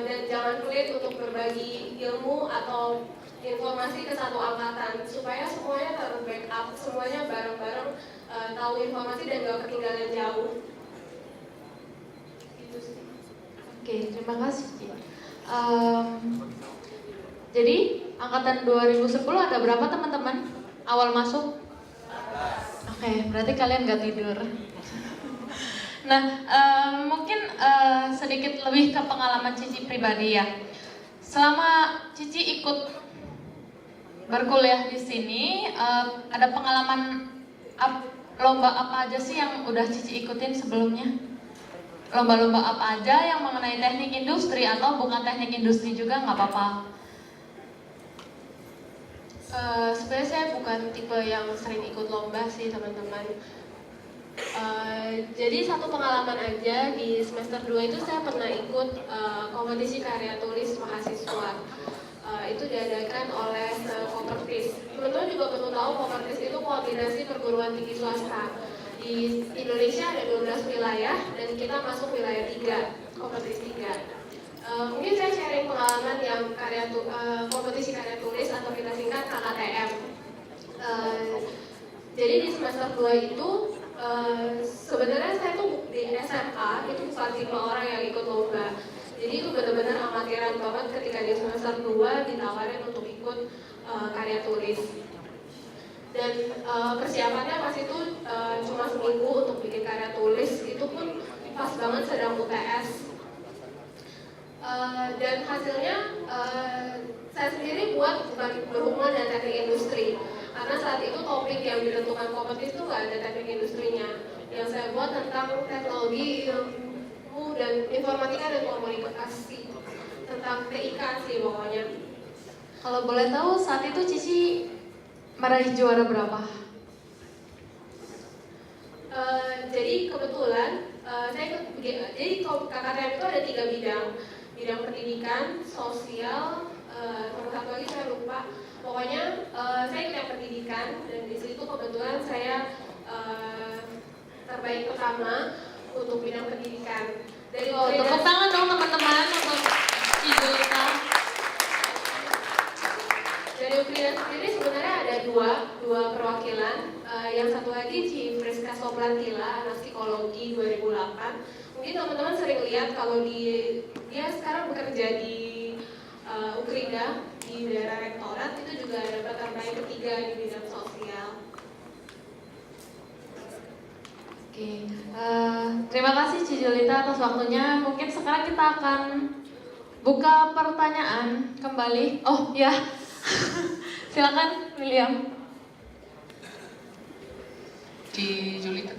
dan jangan pelit untuk berbagi ilmu atau informasi ke satu angkatan supaya semuanya ter-backup, semuanya bareng-bareng tahu informasi dan gak ketinggalan jauh. Gitu sih. Oke, terima kasih. Jadi angkatan 2010 ada berapa teman-teman awal masuk? Oke, berarti kalian gak tidur. Nah, mungkin sedikit lebih ke pengalaman Cici pribadi ya. Selama Cici ikut berkuliah di sini, ada pengalaman lomba apa aja sih yang udah Cici ikutin sebelumnya? Lomba-lomba apa aja yang mengenai teknik industri atau bukan teknik industri juga nggak apa-apa. Sebenarnya saya bukan tipe yang sering ikut lomba sih teman-teman. Jadi satu pengalaman aja, di semester 2 itu saya pernah ikut kompetisi karya tulis mahasiswa. Itu diadakan oleh Kopertis. Teman-teman juga perlu tahu Kopertis itu koordinasi perguruan tinggi swasta. Di Indonesia ada 12 wilayah dan kita masuk wilayah 3, Kopertis 3. Mungkin saya sharing pengalaman yang kompetisi karya tulis atau kita singkat KKTM. Jadi di semester 2 itu sebenarnya saya tuh di SMA itu bukan tipe orang yang ikut lomba. Jadi itu benar-benar amatiran banget ketika di semester 2 ditawarin untuk ikut karya tulis. Dan persiapannya pas itu cuma seminggu untuk bikin karya tulis, itu pun pas banget sedang UTS. Dan hasilnya saya sendiri buat bukan berhubungan dengan teknik industri, karena saat itu topik yang ditentukan kompetisi itu nggak ada teknik industrinya. Yang saya buat tentang teknologi, ilmu dan informatika dan komunikasi, tentang TIK sih pokoknya. Kalau boleh tahu saat itu Cici meraih juara berapa? Jadi kebetulan saya ikut, jadi KKTM itu ada 3 bidang. Bidang pendidikan, sosial, nomor satu lagi saya lupa. Pokoknya saya ikut yang pendidikan, dan di situ kebetulan saya terbaik pertama untuk bidang pendidikan. Dari Tepuk tangan dong teman-teman untuk Cijuta. Dari Ukrida sendiri sebenarnya ada dua perwakilan. Yang satu lagi Ci Friska Soplantila, anak psikologi 2008. Mungkin teman-teman sering lihat kalau dia sekarang bekerja di Ukrida di daerah rektorat, itu juga dapat terbaik ketiga di bidang sosial. Oke, terima kasih Ci Julita atas waktunya. Mungkin sekarang kita akan buka pertanyaan kembali. Oh ya, silakan William. Ci Julita.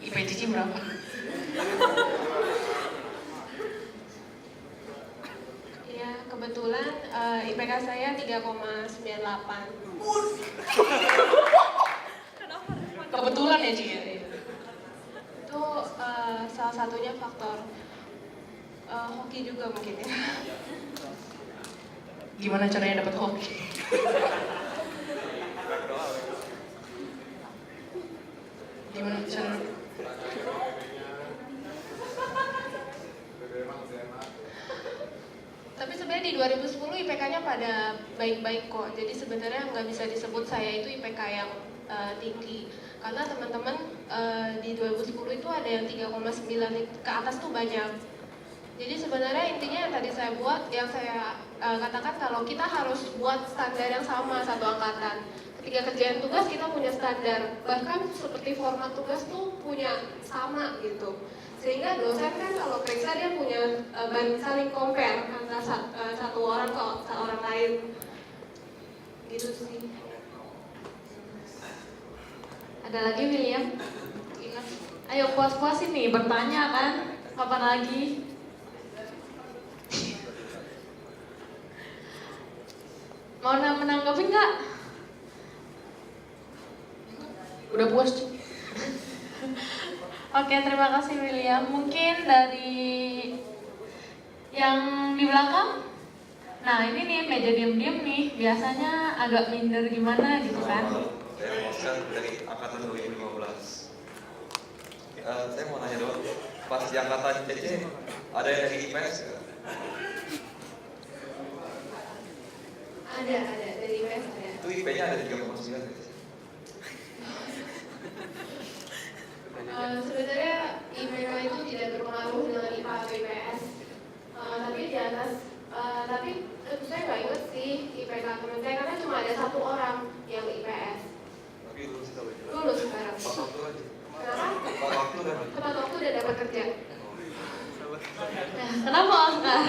IP Cici berapa? Ya, kebetulan IPK saya 3,98. Kebetulan ya Ci ya? Itu salah satunya faktor hoki juga mungkin ya. Gimana caranya dapat hoki? Gimana cara? Tapi sebenarnya di 2010 IPK-nya pada baik-baik kok. Jadi sebenarnya nggak bisa disebut saya itu IPK yang tinggi. Karena teman-teman di 2010 itu ada yang 3,9 ke atas tuh banyak. Jadi sebenarnya intinya yang tadi saya buat, yang saya katakan kalau kita harus buat standar yang sama satu angkatan. Ketika kerjaan tugas kita punya standar, bahkan seperti format tugas tuh punya sama gitu. Sehingga dosen kan kalau periksa dia punya saling compare antara satu orang ke orang lain. Gitu sih. Ada lagi William? Ayo puas-puas ini bertanya kan? Kapan lagi? Mau menanggapi nggak? Udah puas Ci? Oke, terima kasih William. Mungkin dari yang di belakang. Nah, ini nih meja diam-diam nih. Biasanya agak minder gimana gitu kan? Saya Oscar dari angkatan 2015. Saya mau nanya doang, pas di angkatan CC ada yang dari IPS ya? Ada dari IPS ada. Itu IP-nya ada 3,9 ya? Sebenarnya IPK itu tidak berpengaruh dengan IPA atau IPS. Tapi di atas, tapi saya nggak inget sih IPK teman saya karena cuma ada satu orang yang IPS. Tapi lulus tahu ya? Lulus sekarang. Pas waktu aja. Kenapa? Pas waktu kan? Tepat waktu udah dapat kerja. Nah, kenapa Oscar?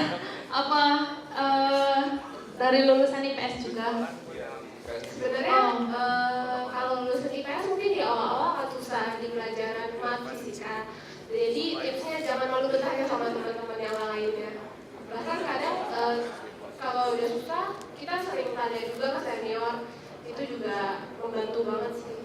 Apa dari lulusan IPS juga? Sebenarnya kalau lulusan IPS mungkin di awal-awal akan susah di pelajaran mat, fisika. Jadi tipsnya jangan malu bertanya sama teman-teman yang lainnya. Bahkan kadang kalau udah susah kita sering tanya juga ke senior, itu juga membantu banget sih.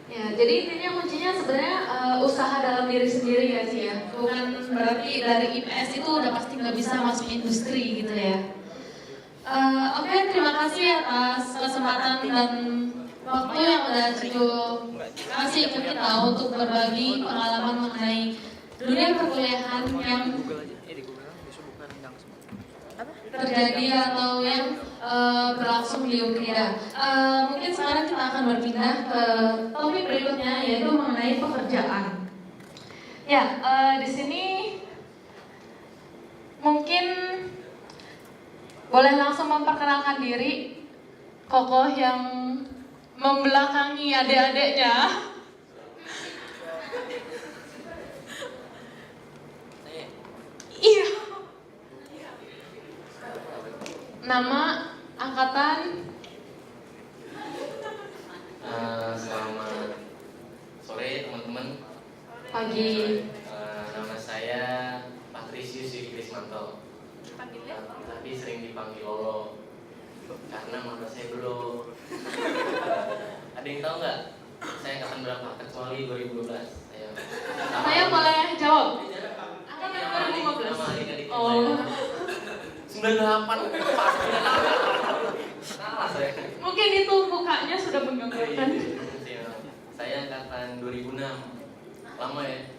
Ya, jadi intinya kuncinya sebenarnya usaha dalam diri sendiri ya sih ya. Bukan berarti dari IPS itu udah pasti nggak bisa masuk industri gitu ya. Oke, terima kasih atas kesempatan dan waktu yang udah kasih ke kita untuk berbagi pengalaman mengenai dunia perkuliahan yang terjadi atau yang berlangsung di Ukrida. Mungkin sekarang kita akan berpindah ke topik berikutnya yaitu mengenai pekerjaan. Ya, di sini mungkin boleh langsung memperkenalkan diri kokoh yang membelakangi adik-adiknya. Iya. Nama, angkatan. Selamat sore teman-teman. Pagi. Nama saya Patrisius Krismanto. Tapi sering dipanggil Lolo karena mata saya belum. Ada yang tahu nggak? Saya angkatan berapa? Kecuali 2012. Saya boleh jawab. Angkatan 2015. Oh. 98 pas. Salah saya. Mungkin itu mukanya sudah menggambarkan. Saya angkatan 2006. Lama ya?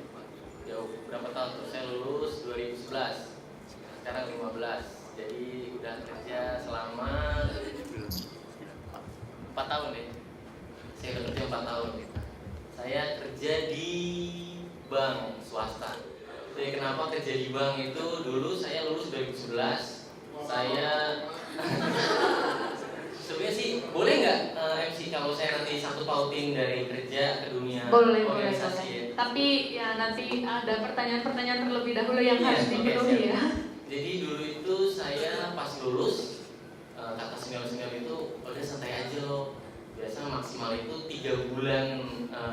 Jauh. Berapa tahun tuh? Saya lulus 2011. Sekarang 15. Jadi udah kerja selama 4 tahun ya. Saya udah kerja 4 tahun. Saya kerja di bank swasta. Jadi kenapa kerja di bank itu, dulu saya lulus 2011. Saya sebenarnya sih boleh nggak MC kalau saya nanti sangkut pautin dari kerja ke dunia Boleh. organisasi ya? Tapi ya nanti ada pertanyaan-pertanyaan terlebih dahulu yang Iya, harus dipenuhi siap. ya. Jadi dulu itu saya pas lulus, kata senior-senior itu udah santai aja loh. Biasa maksimal itu 3 bulan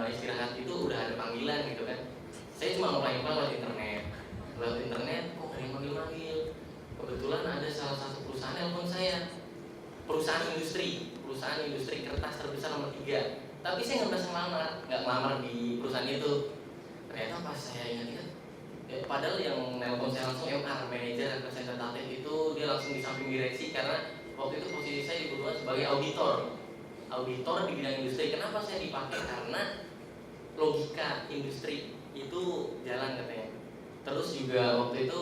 istirahat itu udah ada panggilan gitu kan. Saya cuma apply-apply lewat internet. Lewat internet kok ada yang manggil-manggil. Kebetulan ada salah satu perusahaan nelpon saya. Perusahaan industri kertas terbesar nomor 3. Tapi saya nggak ngelamar di perusahaan itu. Ternyata pas saya ingat-ingat, padahal yang nelpon saya langsung MR, manajer representatif itu, dia langsung di samping direksi karena waktu itu posisi saya dibutuhkan sebagai auditor di bidang industri. Kenapa saya dipakai? Karena logika industri itu jalan katanya. Terus juga waktu itu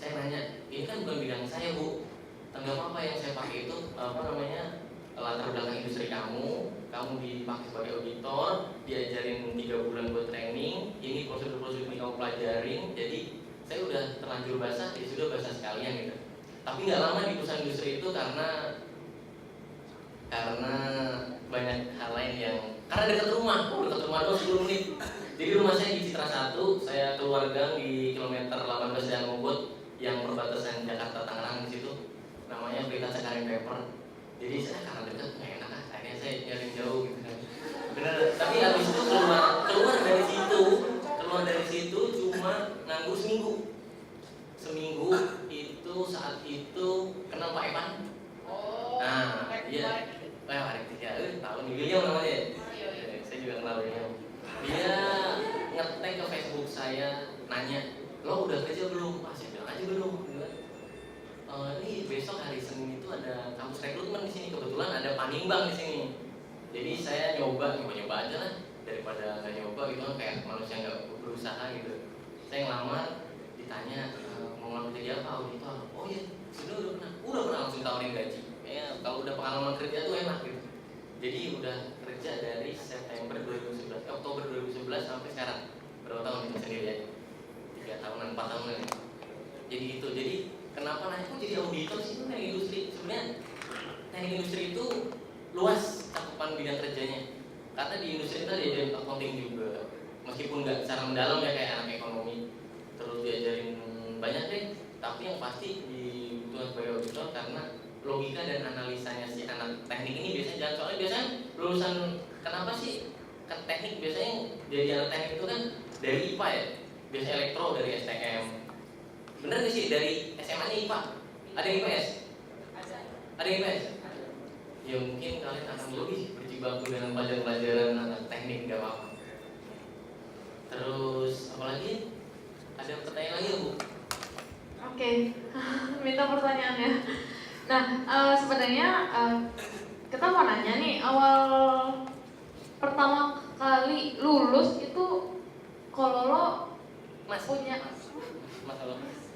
saya nanya, ini kan bukan bidang saya Bu, tanggap apa yang saya pakai itu latar belakang industri kamu dipakai sebagai auditor, diajarin 3 bulan buat training, ini prosedur-prosedur ini kamu pelajarin. Jadi saya udah terlanjur basah, ya sudah basah sekalian gitu. Tapi nggak lama di perusahaan industri itu karena banyak hal lain yang karena dekat rumah doang 10 menit. Jadi rumah saya di Citra 1, saya keluar gang di kilometer 18 Jalan Mogot yang perbatasan Jakarta Tangerang di situ. Namanya Pelita Cengkareng Paper. Jadi saya karena dekat nggak enak ah, akhirnya saya nyari jauh gitu kan. Bener. Tapi habis itu keluar dari situ cuma nganggur seminggu itu saat itu kenal Pak Evan. Nah, iya. Hari 3 tahun William namanya. Saya juga kenal William. Dia ngetek ke Facebook saya, nanya, lo udah kerja belum? Saya bilang aja belum. Ini besok hari Senin itu ada kampus rekrutmen di sini, kebetulan ada Panimbang di sini. Jadi saya nyoba aja lah, daripada nggak nyoba gitu kan kayak manusia nggak berusaha gitu. Saya ngelamar, ditanya mau ngelamar jadi apa, auditor. Oh iya, sudah pernah langsung tawarin gaji. Kayaknya kalau udah pengalaman kerja tuh enak gitu. Jadi udah kerja dari September 2011, Oktober 2011 sampai sekarang. Berapa tahun itu sendiri ya? 3 tahunan, 4 tahunan. Jadi itu, jadi kenapa nanya kok jadi auditor sih? Itu teknik industri. Sebenarnya teknik industri itu luas cakupan bidang kerjanya. Karena di industri kita diajarin accounting juga, meskipun nggak secara mendalam ya kayak anak ekonomi. Terus diajarin banyak deh. Tapi yang pasti dibutuhkan sebagai auditor karena logika dan analisanya si anak teknik ini biasanya jalan. Soalnya biasanya lulusan kenapa sih ke teknik biasanya jadi anak teknik itu kan dari IPA ya, biasanya elektro dari STM. Bener gak sih dari SMA nya IPA? Ada yang IPS? Ada yang IPS? Ya mungkin kalian akan lebih berjibaku dengan pelajaran-pelajaran anak teknik, gak apa-apa. Terus apalagi? Ada pertanyaan lagi ya Bu? Oke, minta pertanyaannya. Nah, sebenarnya kita mau nanya nih, awal pertama kali lulus itu kalau lo punya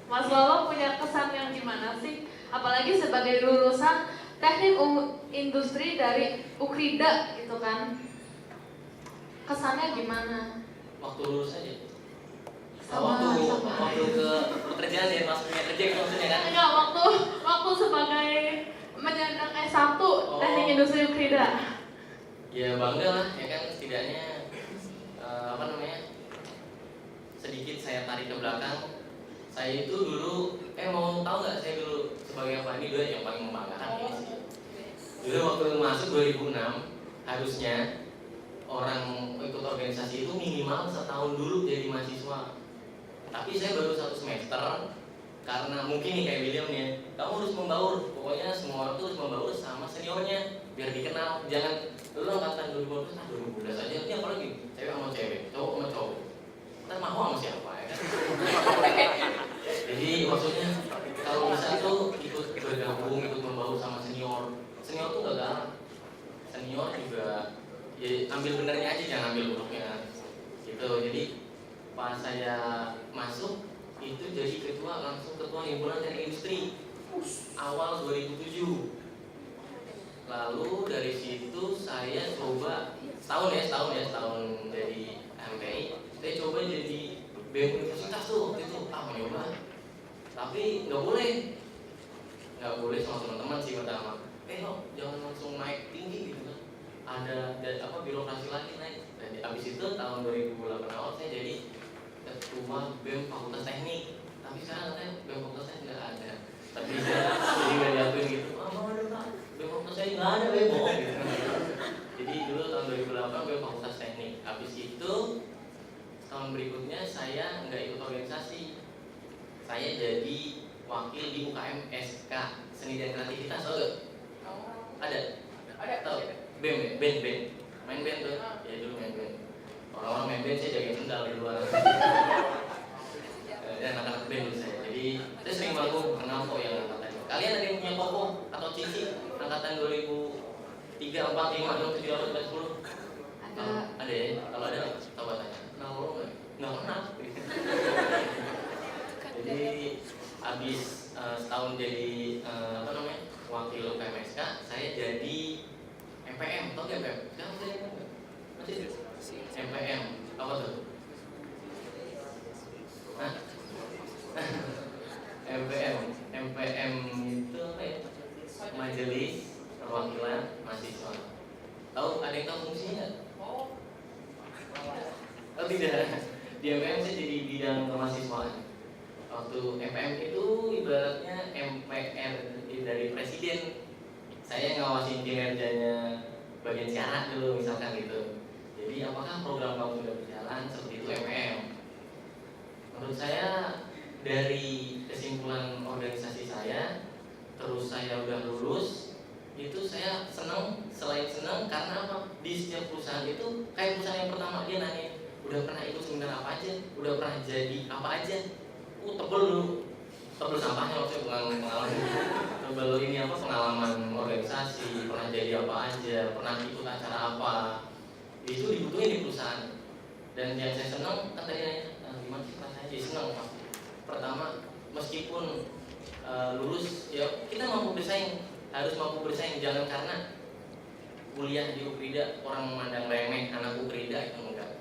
Mas Lolo punya kesan yang gimana sih? Apalagi sebagai lulusan teknik industri dari Ukrida gitu kan, kesannya gimana? Waktu lulus aja? Waktu ke pekerjaan ya, maksudnya kerja gitu maksudnya kan? Enggak, waktu sebagai menyandang S1 teknik industri Ukrida. Ya bangga lah, ya kan setidaknya sedikit saya tarik ke belakang. Saya itu dulu, mau tahu nggak saya dulu sebagai apa? Ini dulu yang paling membanggakan ini sih. Dulu waktu masuk 2006, harusnya orang ikut organisasi itu minimal setahun dulu jadi mahasiswa. Tapi saya baru 1 semester, karena mungkin nih kayak William nih, kamu harus membaur. Pokoknya semua orang tuh harus membaur sama seniornya, biar dikenal. Jangan lu angkatan 2012 aja, ini apa lagi? Cewek sama cewek, cowok sama cowok. Ntar mau sama siapa ya kan? Jadi maksudnya kalau bisa itu ikut bergabung, ikut membaur sama senior. Senior tuh gak galak. Senior juga ya ambil benernya aja, jangan ambil buruknya. Gitu. Jadi pas saya masuk itu jadi langsung ketua himpunan teknik industri awal 2007. Lalu dari situ saya coba setahun jadi MPI, saya coba jadi BEM universitas tuh waktu itu, mencoba. Tapi nggak boleh sama teman-teman sih pertama. Lo jangan langsung naik tinggi gitu kan. Ada birokrasi lagi naik. Dan abis itu tahun 2008 awal saya jadi ketua BEM Fakultas Teknik. Tapi sekarang katanya BEM Fakultas Teknik nggak ada. Tapi saya jadi nggak diakuin gitu. BEM Fakultas Teknik nggak ada BEM gitu. Jadi dulu tahun 2008 BEM Fakultas Teknik. Abis itu tahun berikutnya saya nggak ikut organisasi. Saya jadi wakil di UKM SK Seni dan Kreativitas, tau gak? Ada? Tau? Band. Main band tuh? Ya dulu main band. Orang-orang main band, saya jagain sendal di luar. Dan anak-anak band dulu saya. Jadi saya sering manggung, kenal kok yang angkatannya. Kalian ada yang punya koko atau cici angkatan 2003, 4, 5, 6, 7, 8, 10? Ada ya? Kalau ada, coba tanya. Kenal lo nggak? Nggak kenal. Jadi habis setahun jadi wakil UKMSK, saya jadi MPM. Tau gak MPM? Sekarang saya masih MPM. Apa tuh? MPM itu apa ya? Majelis Perwakilan Mahasiswa. Tahu? Ada yang tahu fungsinya nggak? Oh tidak. Di MPM saya jadi bidang kemahasiswaan. Waktu MPM itu ibaratnya MPR dari presiden. Saya ngawasin kinerjanya bagian siaran dulu misalkan gitu. Jadi apakah program kamu sudah berjalan seperti itu MPM. Menurut saya dari kesimpulan organisasi saya, terus saya udah lulus, itu saya senang. Selain senang karena apa? Di setiap perusahaan itu kayak perusahaan yang pertama dia nanya, udah pernah ikut seminar apa aja, udah pernah jadi apa aja. Tebel sampahnya maksudnya bukan pengalaman. Tebel ini apa, pengalaman organisasi, pernah jadi apa aja, pernah ikut acara apa. Itu dibutuhin di perusahaan. Dan yang saya senang kan tadi nanya, gimana sih rasanya? Jadi senang Pak. Pertama, meskipun lulus ya kita mampu bersaing, harus mampu bersaing, jangan karena kuliah di Ukrida orang memandang remeh anak Ukrida itu enggak.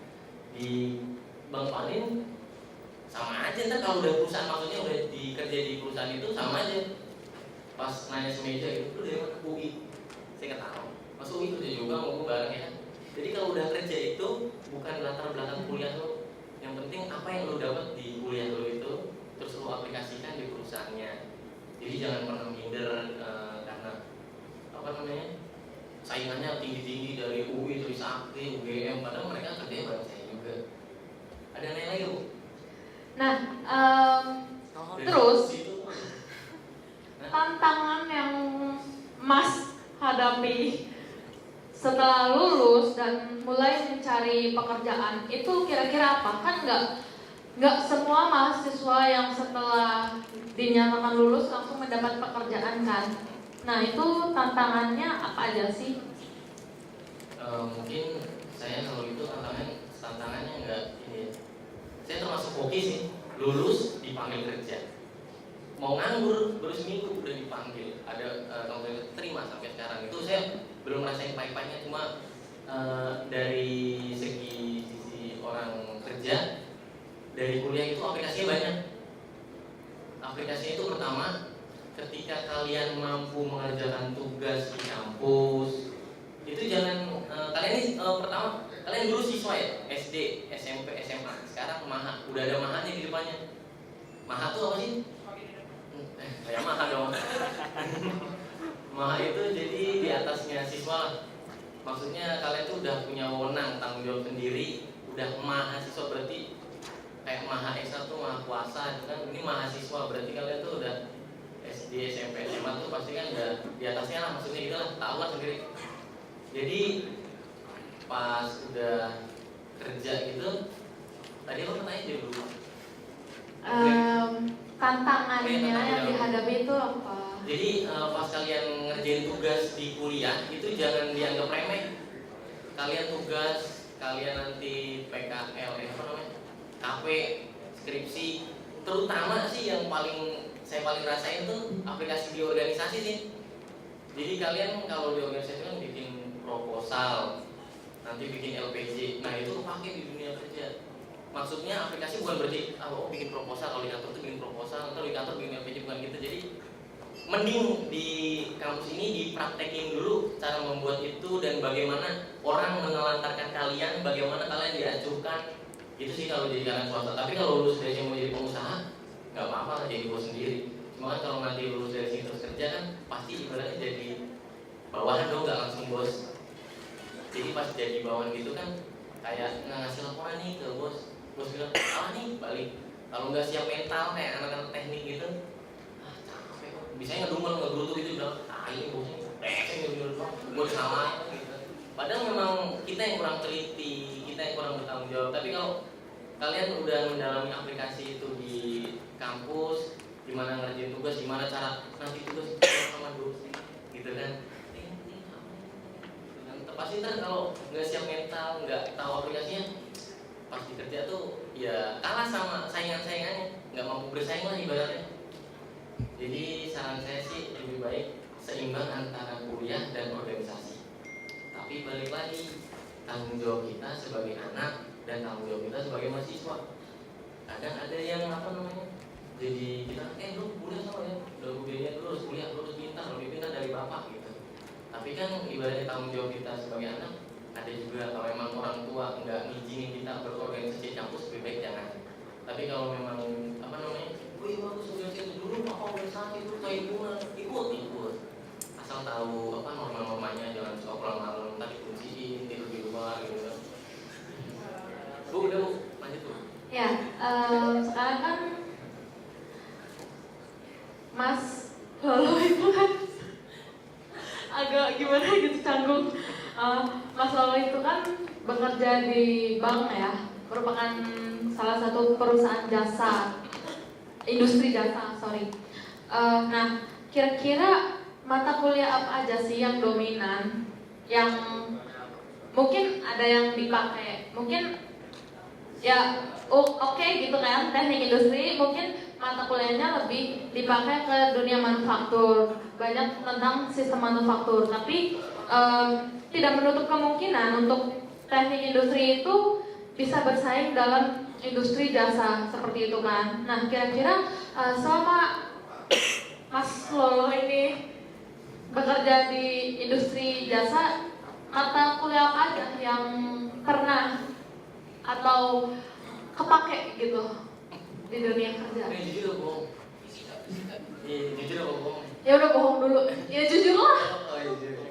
Di Bang Panin sama aja, ntar kalau udah perusahaan, maksudnya udah dikerja di perusahaan itu sama aja. Pas nanya semeja gitu, lu dari mana? UI. Saya nggak tahu. Mas UI kerja juga mau bareng ya. Jadi kalau udah kerja itu bukan latar belakang kuliah lo. Yang penting apa yang lo dapat di kuliah lo itu terus lo aplikasikan di perusahaannya. Jadi jangan pernah minder karena saingannya tinggi-tinggi dari UI, Trisakti, UGM, padahal mereka kerjanya bareng saya juga. Ada yang lain lagi Bu? Nah, terus tantangan yang Mas hadapi setelah lulus dan mulai mencari pekerjaan itu kira-kira apa? Kan nggak semua mahasiswa yang setelah dinyatakan lulus langsung mendapat pekerjaan kan? Nah itu tantangannya apa aja sih? Mungkin saya kalau itu tantangannya enggak ini. Saya termasuk hoki sih, lulus dipanggil kerja. Mau nganggur baru seminggu udah dipanggil. Ada kalau saya terima sampai sekarang itu saya belum merasain pahit-pahitnya, cuma dari sisi orang kerja dari kuliah itu aplikasinya banyak. Aplikasinya itu pertama, ketika kalian mampu mengerjakan tugas di kampus, itu jangan kalian ini pertama kalian dulu siswa ya, SD, SMP, SMA. Sekarang MAHA, udah ada MAHA-nya di depannya. MAHA itu apa sih? Kayak MAHA dong. MAHA itu jadi di atasnya siswa. Maksudnya kalian tuh udah punya wewenang, tanggung jawab sendiri, udah mahasiswa, berarti kayak MAHA Esa tuh maha kuasa itu kan. Ini mahasiswa berarti kalian tuh udah SD, SMP, SMA tuh pasti kan udah di atasnya lah, maksudnya gitu lah, tahu lah sendiri. Jadi pas udah kerja gitu, tadi lo tanya dia dulu. Tantangannya yang dihadapi itu apa? Jadi pas kalian ngerjain tugas di kuliah itu jangan dianggap remeh. Kalian tugas, kalian nanti PKL, KP, skripsi, terutama sih yang saya paling rasain tuh aplikasi di organisasi sih. Jadi kalian kalau di organisasi kan bikin proposal, nanti bikin LPG. Nah itu pakai di dunia kerja. Maksudnya aplikasi bukan berarti bikin proposal, kalau di kantor tuh bikin proposal, atau di kantor bikin LPG, bukan gitu. Jadi mending di kampus ini dipraktekin dulu cara membuat itu dan bagaimana orang menelantarkan kalian, bagaimana kalian diacuhkan. Itu sih kalau jadi karyawan swasta. Tapi kalau lulus dari sini mau jadi pengusaha, nggak apa-apa lah jadi bos sendiri. Cuma kan kalau nanti lulus dari sini terus kerja kan pasti ibaratnya jadi bawahan dong, nggak langsung bos. Jadi pas jadi bawahan gitu kan kayak ngasih laporan nih ke bos, bos bilang nih balik. Kalau nggak siap mental kayak anak-anak teknik gitu, capek kok. Biasanya ngegerutu gitu bilang, ini bosnya gue disalahin gitu. Padahal memang kita yang kurang teliti, kita yang kurang bertanggung jawab. Tapi kalau kalian udah mendalami aplikasi itu di kampus, gimana ngerjain tugas, gimana cara nanti tugas sama dosen, gitu kan. Pasti ntar kalau nggak siap mental, nggak tahu aplikasinya, pas kerja tuh ya kalah sama saingan-saingannya, nggak mampu bersaing lah ibaratnya. Jadi saran saya sih lebih baik seimbang antara kuliah dan organisasi. Tapi balik lagi, tanggung jawab kita sebagai anak dan tanggung jawab kita sebagai mahasiswa. Kadang ada yang jadi kita lu kuliah sama ya, udah kuliahnya lu harus kuliah, lu harus pintar, lebih pintar dari bapak gitu. Tapi kan ibaratnya tanggung jawab kita sebagai anak ada juga. Kalau memang orang tua nggak ngizinin kita berorganisasi kampus, lebih baik jangan. Tapi kalau memang wih bagus organisasi dulu, apa organisasi itu kayak ikut. Asal tahu norma-normanya, jangan suka pulang malam, tadi kunciin, tidur di luar gitu kan. Bu, udah Bu, lanjut Bu. Ya, sekarang kan Mas Lolo itu kan agak gimana gitu canggung. Mas Lolo itu kan bekerja di bank ya, merupakan salah satu perusahaan jasa, industri jasa, nah, kira-kira mata kuliah apa aja sih yang dominan, yang mungkin ada yang dipakai, mungkin ya oke gitu kan, teknik industri, mungkin mata kuliahnya lebih dipakai ke dunia manufaktur, banyak tentang sistem manufaktur, tapi tidak menutup kemungkinan untuk teknik industri itu bisa bersaing dalam industri jasa seperti itu kan. Nah, kira-kira selama Mas Lolo ini bekerja di industri jasa, mata kuliah apa aja yang pernah atau kepake gitu di dunia kerja? Jujur bohong. Jujur apa bohong? Ya udah bohong dulu. Ya jujur lah.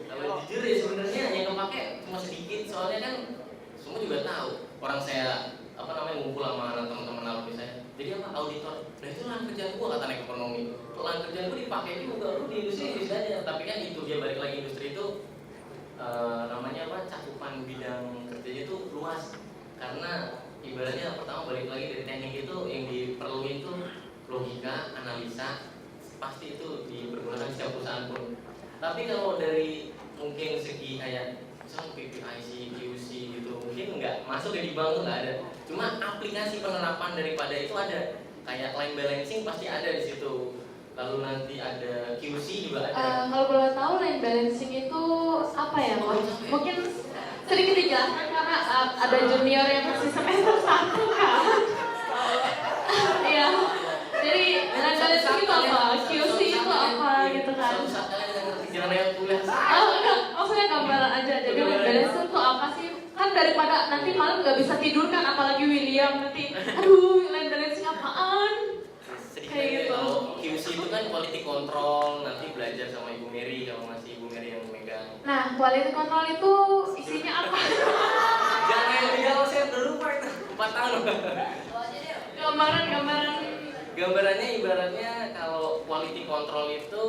Kalau jujur ya sebenarnya yang kepake cuma sedikit, soalnya kan semua juga tahu. Orang saya ngumpul sama teman-teman alumni saya. Jadi auditor. Nah itu lahan kerjaan gua kata naik ekonomi. Lahan kerjaan gua dipakai juga lu di industri aja. Tapi kan itu dia balik lagi industri itu cakupan bidang kerjanya itu luas. Karena ibaratnya pertama balik lagi dari teknik itu yang diperluin itu logika, analisa, pasti itu dipergunakan setiap perusahaan pun. Tapi kalau dari mungkin segi kayak misalnya PPIC, QC gitu, mungkin nggak masuk di bank tuh nggak ada. Cuma aplikasi penerapan daripada itu ada. Kayak line balancing pasti ada di situ. Lalu nanti ada QC juga ada. Kalau boleh tahu line balancing itu apa ya, Mas? Mungkin sedikit dijelaskan karena ada junior yang masih semester 1 kan. Iya. Jadi line balancing itu apa? QC itu apa gitu kan? Enggak, maksudnya gambaran aja. Jadi line balancing itu apa sih? Kan daripada nanti malam nggak bisa tidur kan, apalagi William nanti, aduh line balancing apaan? Kayak gitu. Kalau QC itu kan quality control, nanti belajar sama Ibu Mary kalau masih Ibu Mary yang megang. Nah, quality control itu isinya apa? Jangan dijawab, saya udah lupa itu 4 tahun. Gambarannya ibaratnya kalau quality control itu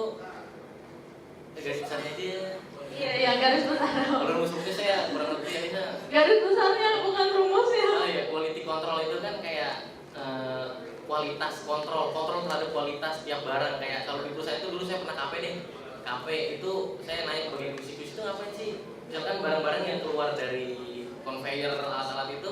garis besarnya dia. Iya, garis besar. Kalau rumus-rumusnya saya kurang ngerti ya Nina. Garis besarnya bukan rumusnya. Ya, quality control itu kan kayak kualitas kontrol terhadap kualitas tiap barang. Kayak kalau di perusahaan itu dulu saya pernah KP deh. KP itu saya naik bagian QC itu ngapain sih? Misalkan barang-barang yang keluar dari conveyor alat-alat itu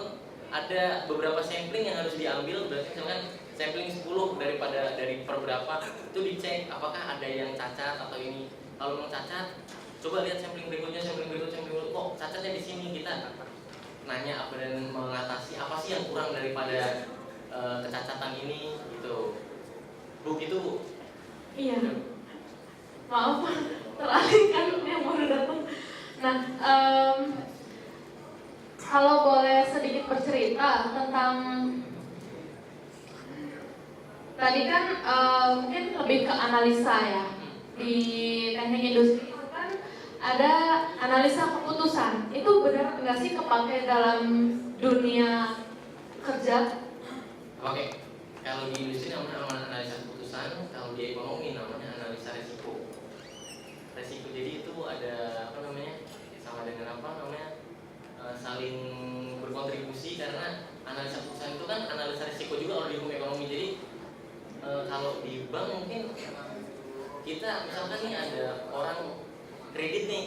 ada beberapa sampling yang harus diambil. Berarti misalkan sampling 10 dari per berapa itu dicek apakah ada yang cacat atau ini. Kalau memang cacat coba lihat sampling berikutnya, kok cacatnya di sini. Kita nanya apa dan mengatasi apa sih yang kurang daripada kecacatan ini gitu. Bu, gitu Bu. Iya. Maaf, teralihkan yang baru datang. Nah, kalau boleh sedikit bercerita tentang tadi kan mungkin lebih ke analisa ya. Di teknik industri itu kan ada analisa keputusan. Itu benar nggak sih kepake dalam dunia kerja? Oke. Kalau di industri namanya analisa keputusan, kalau di ekonomi namanya analisa resiko. Jadi itu ada apa namanya, sama dengan apa namanya, saling berkontribusi, karena analisa keputusan itu kan analisa resiko juga kalau di hukum ekonomi. Jadi kalau di bank mungkin kita misalkan nih ada orang kredit nih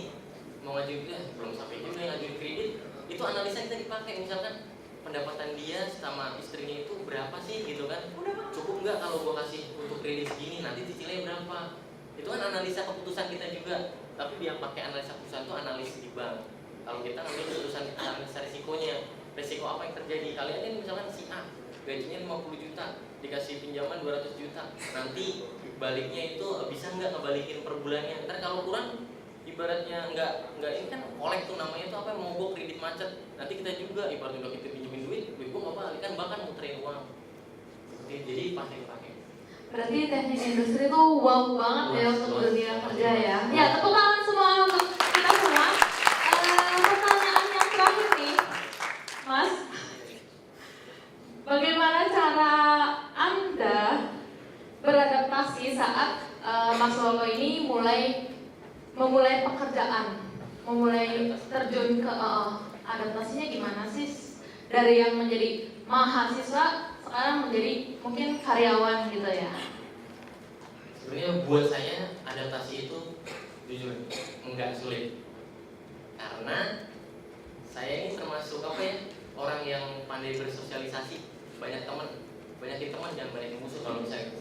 mau ngajuin, belum sampai juga yang ngajuin kredit, itu analisa kita dipakai. Misalkan pendapatan dia sama istrinya itu berapa sih gitu kan, cukup nggak kalau gua kasih untuk kredit segini, nanti cicilnya berapa. Itu kan analisa keputusan kita juga, tapi yang pakai analisa keputusan itu analis di bank. Kalau kita ngambil keputusan analisa risikonya, risiko apa yang terjadi. Kalian ini misalkan si A gajinya 50 juta, dikasih pinjaman 200 juta, nanti baliknya itu bisa nggak ngebalikin per bulannya. Ntar kalau kurang, ibaratnya nggak ini kan oleh tuh namanya itu apa, mogok, kredit macet. Nanti kita juga ibaratnya udah kita pinjemin duit gua nggak balik kan, bahkan muterin uang. Jadi pakai. Berarti teknik industri itu wow banget ya untuk dunia kerja ya. Ya, tepuk tangan semua untuk kita semua. Pertanyaan yang terakhir nih, Mas. Bagaimana cara Anda beradaptasi saat Mas Lolo ini memulai pekerjaan, memulai terjun ke adaptasinya gimana sih dari yang menjadi mahasiswa sekarang menjadi mungkin karyawan gitu ya? Sebenarnya buat saya adaptasi itu jujur nggak sulit, karena saya ini termasuk apa ya, orang yang pandai bersosialisasi, banyak teman, banyakin teman jangan banyakin musuh. Kalau misalnya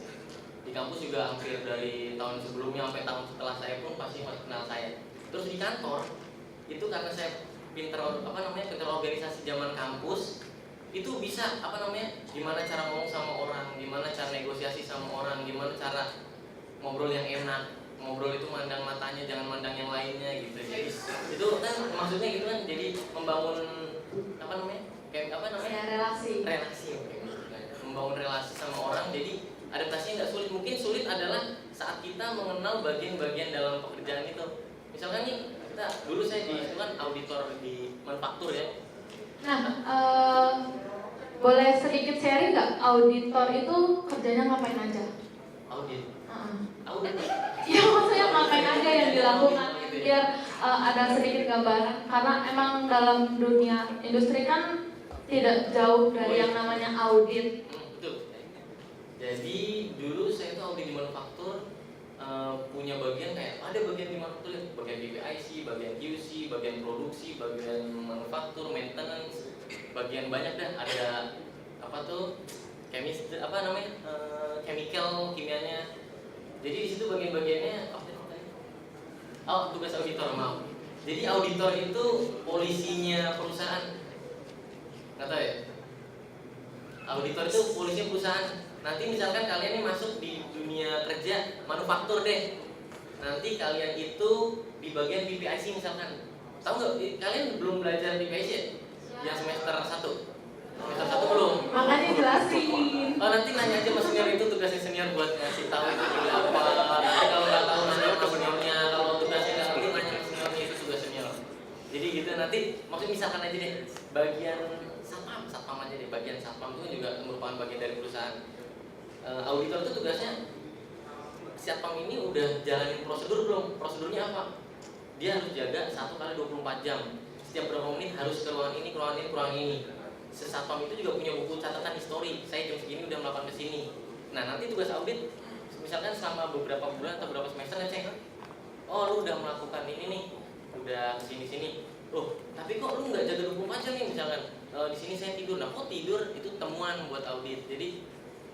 di kampus juga hampir dari tahun sebelumnya sampai tahun setelah saya pun pasti masih kenal saya. Terus di kantor itu karena saya pinter organisasi zaman kampus, itu bisa gimana cara ngomong sama orang, gimana cara negosiasi sama orang, gimana cara ngobrol yang enak. Ngobrol itu mandang matanya, jangan mandang yang lainnya gitu. Jadi itu kan maksudnya gitu kan, jadi membangun relasi, membangun relasi sama orang. Jadi adaptasinya nggak sulit. Mungkin sulit adalah saat kita mengenal bagian-bagian dalam pekerjaan itu. Misalkan nih, dulu saya itu kan auditor di manufaktur ya. Nah, boleh sedikit sharing nggak, auditor itu kerjanya ngapain aja? Audit. Audit. Ya, maksudnya ngapain aja yang dilakukan, biar ada sedikit gambaran. Karena emang dalam dunia industri kan tidak jauh dari yang namanya audit. Betul. Jadi dulu saya tuh audit di manufaktur, punya bagian kayak ada bagian di manufaktur, bagian BPIC, bagian QC, bagian produksi, bagian manufaktur, maintenance, bagian banyak dah. Ada apa tuh, chemical, kimianya. Jadi di situ bagian-bagiannya tugas auditor, maaf. Jadi auditor itu polisinya perusahaan. Nggak tahu ya? Auditor itu polisinya perusahaan. Nanti misalkan kalian ini masuk di dunia kerja manufaktur deh. Nanti kalian itu di bagian BPIC misalkan. Tahu nggak? Kalian belum belajar BPIC ya? Yang semester 1. Semester 1 belum? Makanya jelasin. Oh, nanti nanya aja mas senior, itu tugasnya senior buat ngasih tahu itu apa. Nanti kalau nggak tahu nanya sama seniornya, kalau tugasnya nggak ngerti nanya ke seniornya, itu tugas senior. Jadi gitu, nanti maksudnya misalkan aja deh bagian satpam aja deh, bagian satpam itu juga merupakan bagian dari perusahaan. Auditor itu tugasnya, satpam ini udah jalanin prosedur belum? Prosedurnya apa? Dia harus jaga 1 kali 24 jam. Setiap berapa menit harus ke ruangan ini, ke ruangan ini. Satpam itu juga punya buku catatan histori. Saya jam segini udah melakukan kesini. Nah, nanti tugas audit, misalkan selama beberapa bulan atau beberapa semester ngecek, oh lu udah melakukan ini nih, udah kesini-sini. Loh, tapi kok lu nggak jaga 24 jam nih misalkan? Di sini saya tidur. Nah, kok tidur? Itu temuan buat audit. Jadi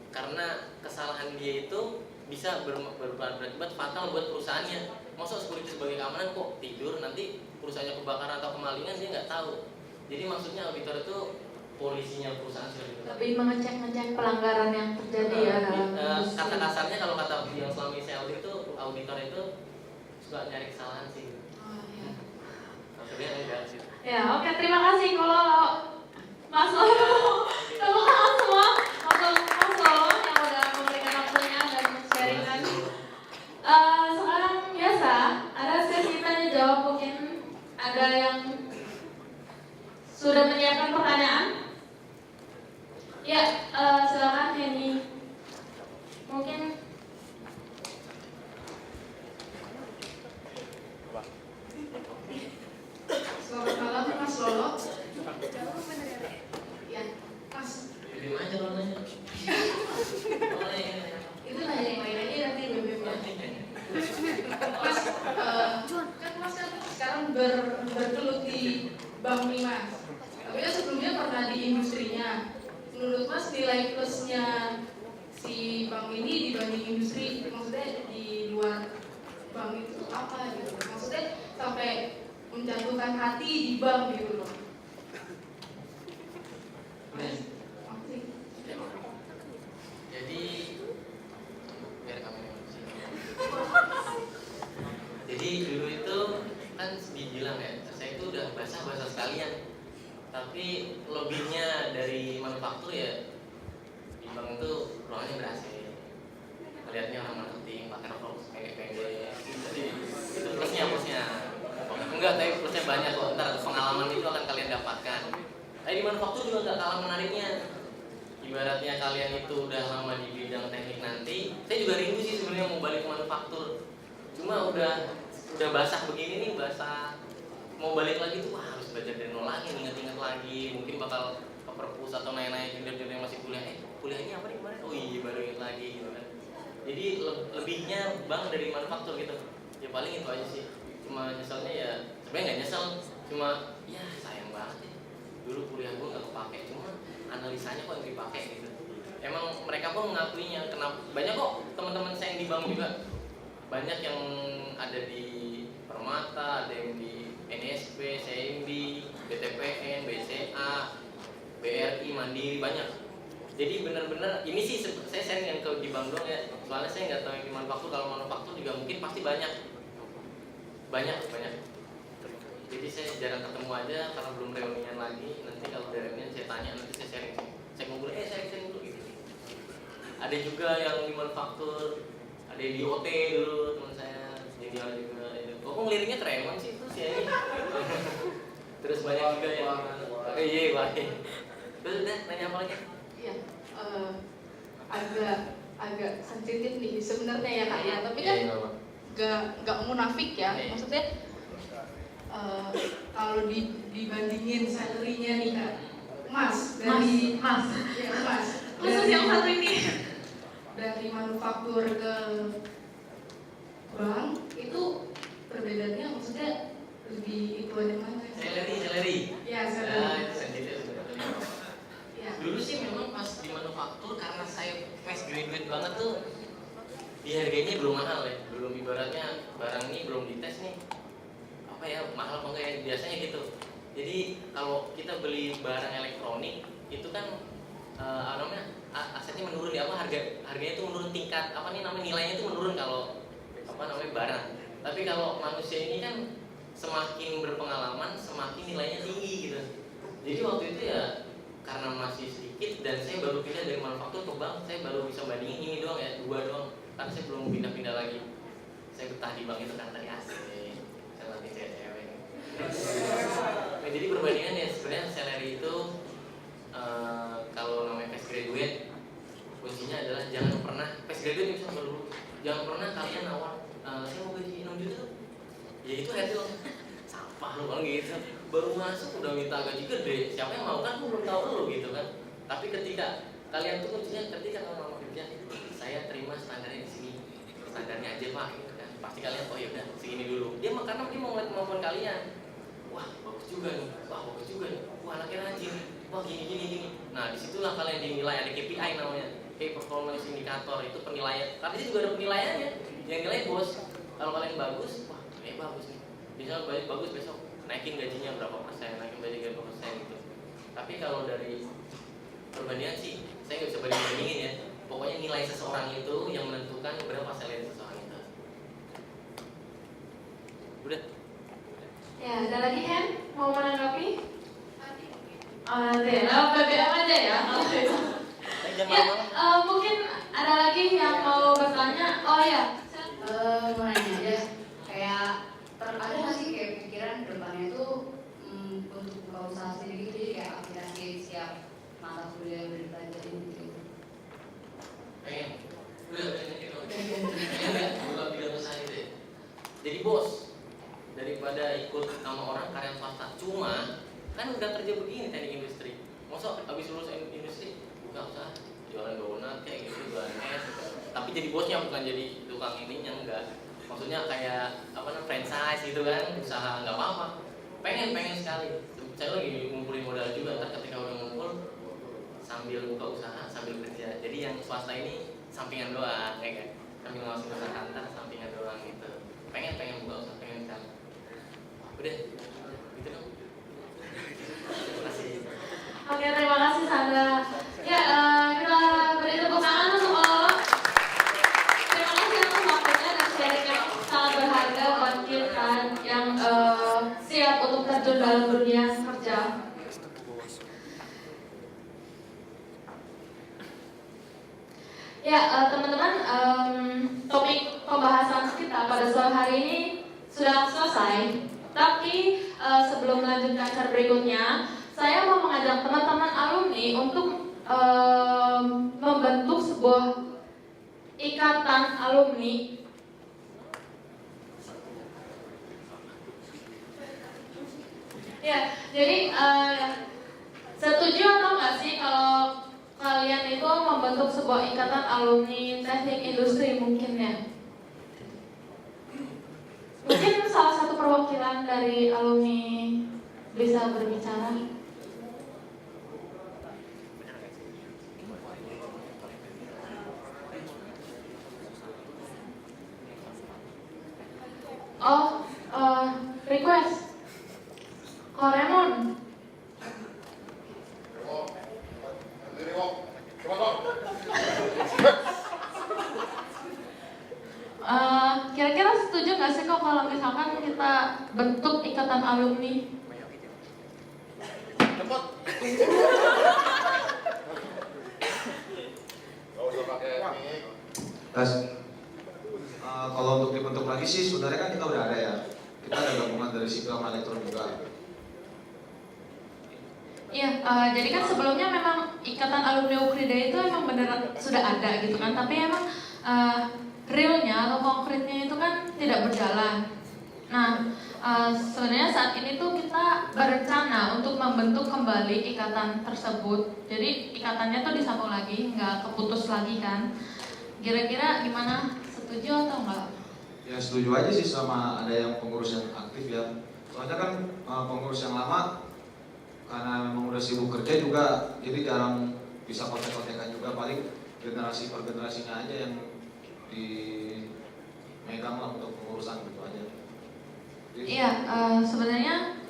karena kesalahan dia itu bisa berakibat fatal buat perusahaannya. Masa security sebagai keamanan kok tidur nanti perusahaannya kebakaran atau kemalingan dia nggak tahu. Jadi maksudnya auditor itu polisinya perusahaan sih lebih mengecek pelanggaran yang terjadi ya dalam industri. Kata kasarnya kalau kata yang selama ini saya audit itu auditor itu suka nyari kesalahan sih. Oh, iya. Maksudnya enggak sih. Ya, oke, terima kasih kalau Mas Lolo. Tepuk tangan semua untuk Mas Lolo yang udah memberikan waktunya dan sharingkan. Sekarang biasa ada sesi tanya jawab, mungkin ada yang sudah menyiapkan pertanyaan. Ya, silakan Henny. Mungkin selamat malam Mas Lolo. Ya, Mas. Jadi aja lo nanya. Itu nanya yang lain aja nanti BBM. Mas, kan Mas kan sekarang bergelut di Bank Mimas. Tapi kan sebelumnya pernah di industrinya. Menurut Mas nilai plusnya si bank ini dibanding industri, maksudnya di luar bank itu apa gitu? Maksudnya sampai menjatuhkan hati di bank gitu loh. Jadi biar kamu jadi dulu itu kan dibilang ya, saya itu udah bahasa sekalian. Tapi lebihnya dari manufaktur ya di bank itu ruangannya ber-AC. Melihatnya orang marketing pakai rokok pendek-pendek. Jadi itu plusnya. Enggak, tapi plusnya banyak kok. Ntar pengalaman itu akan kalian dapatkan. Di manufaktur juga nggak kalah menariknya. Ibaratnya kalian itu udah lama di bidang teknik nanti, saya juga rindu sih sebenarnya mau balik ke manufaktur. Cuma udah basah begini nih, mau balik lagi tuh harus belajar dari nol lagi, inget-inget lagi. Mungkin bakal ke perpus atau naik-naik junior-junior yang masih kuliah. Kuliahnya apa nih kemarin? Oh iya, baru inget lagi gitu kan. Jadi lebihnya bang dari manufaktur gitu. Ya paling itu aja sih. Cuma nyeselnya ya sebenarnya nggak nyesel, cuma ya sayang banget ya. Dulu kuliah gue nggak kepake, cuma analisanya kok yang dipakai gitu. Emang mereka pun mengakuinya. Kenapa? Banyak kok teman-teman saya yang di bank juga. Banyak yang ada di Permata, ada yang di NSP, CMB, BTPN, BCA, BRI, Mandiri, banyak. Jadi benar-benar ini sih saya sharing yang ke di bank doang ya. Soalnya saya nggak tahu yang di manufaktur. Kalau manufaktur juga mungkin pasti banyak. Jadi saya jarang ketemu aja karena belum reunian lagi. Nanti kalau reunian saya tanya, nanti saya sharing. Saya ngobrol, sharing dulu gitu. Ada juga yang di manufaktur, ada di OT dulu teman saya. Jadi ada juga. Kok ngeliriknya keren sih itu sih ini. Terus banyak juga yang iya baik. Terus udah nanya apa lagi? Iya, agak sensitif nih sebenarnya ya Kak ya. Tapi kan nggak munafik ya. Maksudnya kalau dibandingin salary-nya nih Kak, Mas dari Mas. Khusus yang satu ini dari manufaktur ke bank itu perbedaannya maksudnya lebih itu ada mana? Salary. Ya, salary. Sensitif sebenarnya. Ya. Dulu sih memang pas di manufaktur karena saya fresh graduate banget tuh, harganya belum mahal ya. Belum ibaratnya barang ini belum dites nih. Apa ya mahal apa enggak ya biasanya gitu. Jadi kalau kita beli barang elektronik itu kan asetnya menurun ya, harganya itu menurun tingkat nilainya itu menurun kalau barang. Tapi kalau manusia ini kan semakin berpengalaman semakin nilainya tinggi gitu. Jadi waktu itu ya karena masih sedikit dan saya baru pindah dari manufaktur ke bank, saya baru bisa bandingin ini doang ya, 2 doang. Karena saya belum pindah-pindah lagi. Saya betah di bank itu karena tadi asik. Saya latih cewek. Nah, jadi perbandingan ya sebenarnya salary itu kalau namanya fresh graduate kuncinya adalah jangan pernah fresh graduate bisa baru jangan pernah kalian nawar saya mau gaji 6 juta ya itu hasil sampah lu kan gitu baru masuk udah minta gaji gede siapa yang mau kan belum tahu lu gitu kan tapi ketika kalian tuh kuncinya ketika kalian mau kerja saya terima standarnya di sini standarnya aja pak gitu kan pasti kalian oh ya udah segini dulu dia karena dia mau ngeliat kemampuan kalian wah bagus juga nih wah anaknya rajin wah gini nah disitulah kalian dinilai ada KPI namanya key performance indicator itu penilaian tapi juga ada penilaiannya yang nilai bos Kalau kalian bagus, wah kayak bagus nih. Misalnya bagus besok naikin gajinya berapa persen, naikin gajinya berapa persen gitu. Tapi kalau dari perbandingan sih, saya nggak bisa bandingin ya. Pokoknya nilai seseorang itu yang menentukan berapa salary seseorang itu. Udah. Ya, ada lagi Hen mau menanggapi? BBM aja ya. Ya, mungkin ada lagi yang mau bertanya. Oh ya, mau nanya aja, kayak ada nggak sih kayak pikiran depannya tuh untuk buka usaha sendiri gitu, jadi kayak aplikasi siap mata kuliah yang udah dipelajarin gitu. Pengen? Udah buka bidang usaha itu ya. Jadi bos, daripada ikut sama orang karyawan swasta. Cuma kan udah kerja begini teknik industri, masa abis lulus industri buka usaha jualan donat kayak gitu, jualan es, tapi jadi bosnya bukan jadi tukang ininya, enggak. Maksudnya kayak apa namanya franchise gitu kan, usaha nggak apa-apa. Pengen sekali. Saya lagi ngumpulin modal juga, ntar ketika udah ngumpul sambil buka usaha sambil kerja. Jadi yang swasta ini sampingan doang, ya kan? Sambil ngawasin usaha ntar sampingan doang gitu. Pengen buka usaha, pengen sekali. Udah, gitu dong. Terima kasih. Oke, terima kasih Sandra. Ya, kita beri tepuk tangan untuk Allah. Terima kasih atas waktunya dan sharing yang sangat berharga buat kita yang siap untuk terjun dalam dunia kerja. Ya, teman-teman, topik pembahasan kita pada sore hari ini sudah selesai. Tapi sebelum lanjut ke acara berikutnya, saya mau mengajak teman-teman alumni untuk membentuk sebuah ikatan alumni. Ya, jadi setuju atau nggak sih kalau kalian itu membentuk sebuah ikatan alumni teknik industri mungkin ya? Mungkin salah satu perwakilan dari alumni bisa berbicara. Oh, request Koremon. Kira-kira setuju nggak sih kok kalau misalkan kita bentuk ikatan alumni? Cepet. Tes. Kalau untuk dibentuk lagi sih sebenarnya kan kita udah ada ya. Kita ada gabungan dari sipil sama elektro juga. Iya, jadi kan sebelumnya memang ikatan alumni Ukrida itu emang beneran sudah ada gitu kan, tapi emang realnya atau konkretnya itu kan tidak berjalan. Nah, sebenarnya saat ini tuh kita berencana untuk membentuk kembali ikatan tersebut. Jadi ikatannya tuh disambung lagi, nggak keputus lagi kan. Kira-kira gimana? Setuju atau enggak? Ya setuju aja sih sama ada yang pengurus yang aktif ya. Soalnya kan pengurus yang lama karena memang udah sibuk kerja juga, jadi jarang bisa kontak-kontakan juga, paling generasi per generasinya aja yang dimegang lah untuk pengurusan gitu aja. Iya, sebenarnya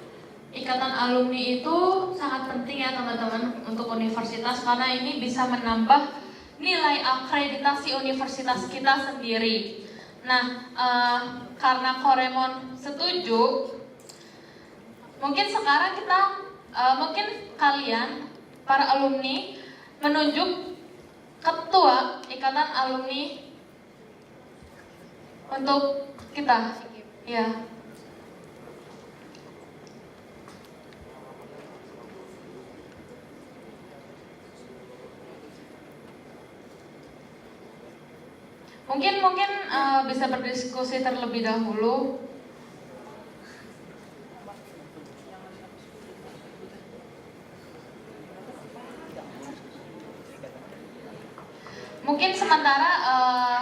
ikatan alumni itu sangat penting ya teman-teman untuk universitas karena ini bisa menambah nilai akreditasi universitas kita sendiri. Nah, karena Koremon setuju, mungkin sekarang kita, mungkin kalian para alumni menunjuk ketua ikatan alumni untuk kita, ya. Mungkin bisa berdiskusi terlebih dahulu. Mungkin sementara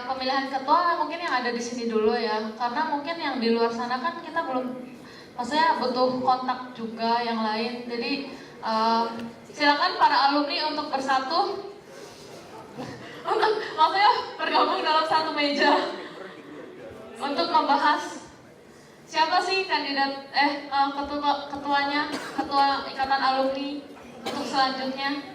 pemilihan ketua mungkin yang ada di sini dulu ya, karena mungkin yang di luar sana kan kita belum, maksudnya butuh kontak juga yang lain. Jadi silakan para alumni untuk bersatu, untuk maksudnya bergabung dalam satu meja. untuk membahas siapa sih kandidat ketuanya, ketua ikatan alumni untuk selanjutnya.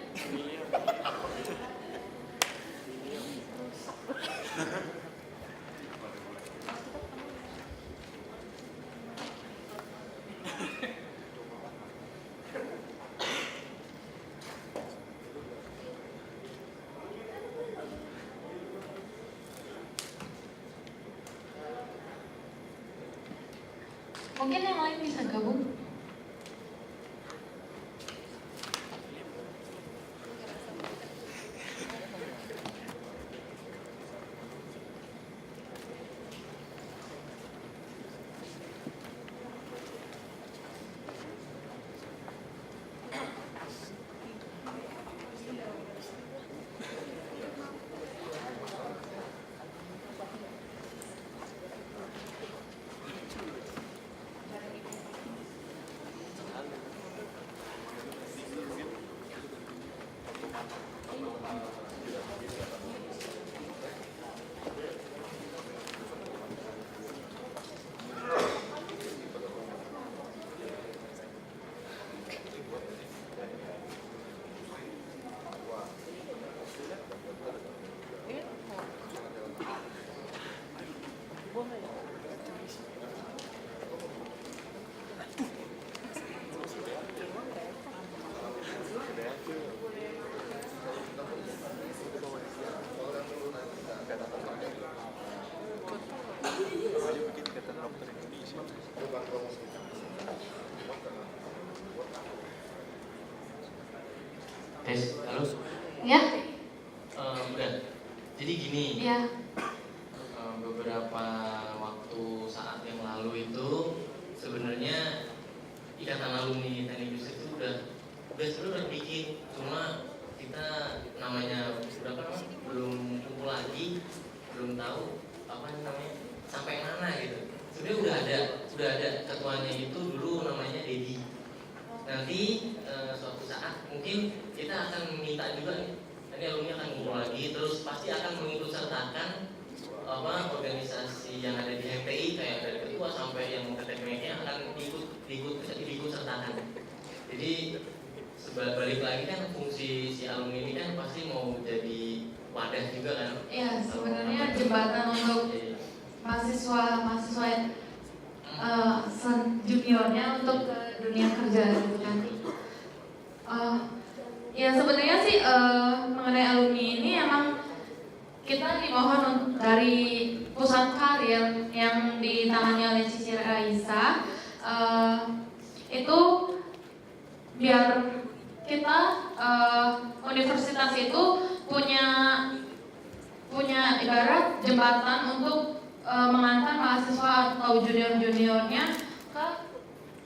Mungkin yang lain bisa gabung. Tes, halo? Ya. Udah. Jadi gini. Ya. Beberapa waktu saat yang lalu itu sebenarnya ikatan alumni teknik industri itu udah bikin, cuma kita namanya belum kumpul lagi, belum tahu apa namanya sampai mana gitu. Sebenarnya udah ada ketuanya itu dulu namanya Dedi. Nanti suatu saat mungkin kita akan meminta juga ini alumni akan kumpul lagi, terus pasti akan mengikut sertakan organisasi yang ada di HPI kayak dari ketua sampai yang tekniknya akan ikut sertakan. Jadi balik lagi kan fungsi si alumni ini kan pasti mau jadi wadah juga kan. Iya, sebenarnya jembatan untuk mahasiswa juniornya untuk ke dunia kerja gitu kan. Ya sebenarnya sih mengenai alumni ini emang kita dimohon dari pusat karir yang ditangani oleh Cici Raisa itu biar kita universitas itu punya ibarat jembatan untuk mengantar mahasiswa atau junior-juniornya ke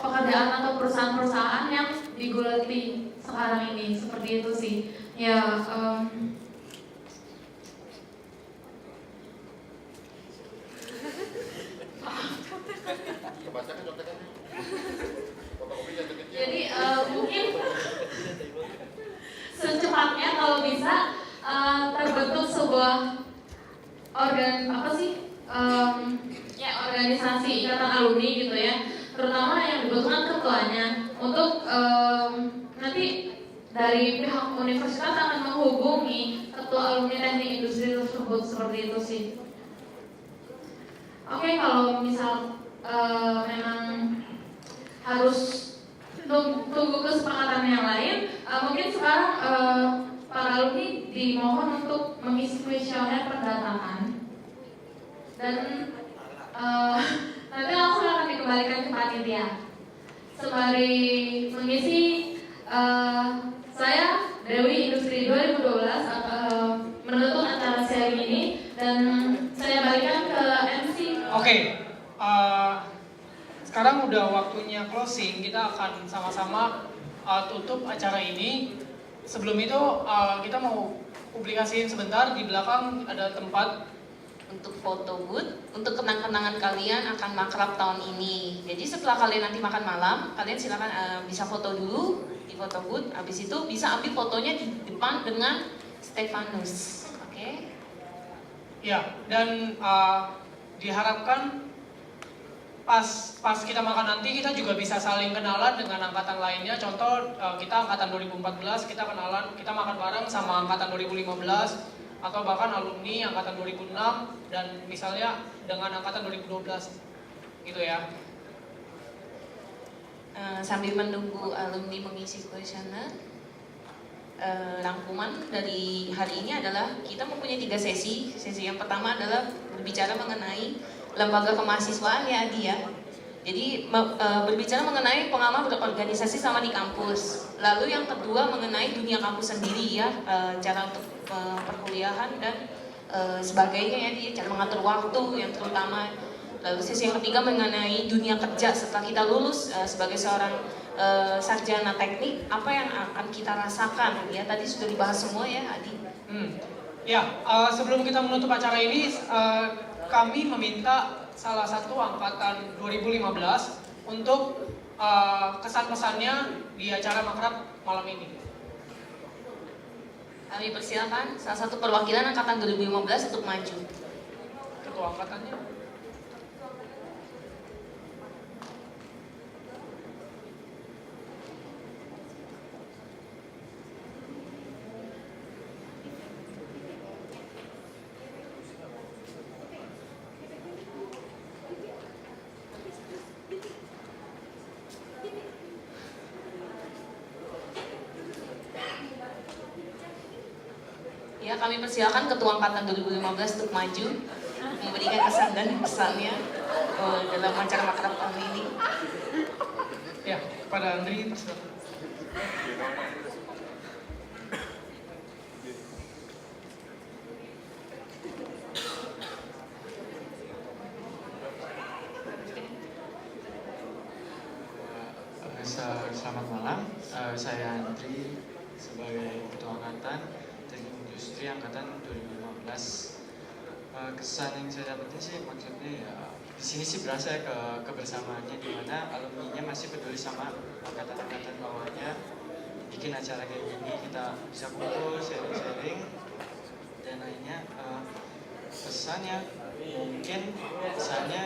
pekerjaan atau perusahaan-perusahaan yang digulati sekarang ini, seperti itu sih. Ya. Jadi mungkin secepatnya kalau bisa terbentuk sebuah organisasi ikatan alumni gitu ya, terutama yang dibutuhkan ketuanya untuk nanti dari pihak universitas akan menghubungi ketua alumni teknik industri tersebut, seperti itu sih. Oke, kalau misal memang harus tunggu kesepakatan yang lain, mungkin sekarang para alumni dimohon untuk mengisi kuesioner pendataan dan nanti langsung akan dikembalikan ke panitia. Sembari mengisi, saya Dewi Industri 2012 menutup acara sharing ini dan saya balikan ke MC. Oke. Sekarang udah waktunya closing, kita akan sama-sama tutup acara ini. Sebelum itu kita mau publikasiin sebentar, di belakang ada tempat untuk foto booth, untuk kenang-kenangan kalian akan makrab tahun ini. Jadi setelah kalian nanti makan malam, kalian silakan bisa foto dulu di foto booth. Habis itu bisa ambil fotonya di depan dengan Stefanus. Oke? Ya, dan diharapkan pas kita makan nanti kita juga bisa saling kenalan dengan angkatan lainnya. Contoh kita angkatan 2014 kita kenalan, kita makan bareng sama angkatan 2015 atau bahkan alumni angkatan 2006 dan misalnya dengan angkatan 2012 gitu ya. Sambil menunggu alumni mengisi kuesioner, rangkuman dari hari ini adalah kita mempunyai 3 sesi. Sesi yang pertama adalah berbicara mengenai lembaga kemahasiswaan ya Adi ya. Jadi berbicara mengenai pengalaman berorganisasi sama di kampus. Lalu yang kedua mengenai dunia kampus sendiri ya, cara untuk perkuliahan dan sebagainya ya, cara mengatur waktu yang terutama. Lalu sesi yang ketiga mengenai dunia kerja setelah kita lulus sebagai seorang sarjana teknik, apa yang akan kita rasakan ya, tadi sudah dibahas semua ya Adi. Ya, sebelum kita menutup acara ini, kami meminta salah satu angkatan 2015 untuk kesan-pesannya di acara makrab malam ini. Kami persilakan salah satu perwakilan angkatan 2015 untuk maju. Ketua angkatannya. Ya, kami persilakan Ketua Angkatan 2015 untuk maju memberikan kesan dan pesannya dalam acara makrab tahun ini. Ya, kepada Andri persilakan. Selamat malam, saya Andri sebagai Ketua Angkatan Teknik Industri Angkatan 2015. Kesan yang saya dapetin sih maksudnya ya di sini sih berasa ya kebersamaannya, di mana alumninya masih peduli sama angkatan-angkatan bawahnya. Bikin acara kayak gini kita bisa kumpul, sharing-sharing dan lainnya. Pesannya mungkin pesannya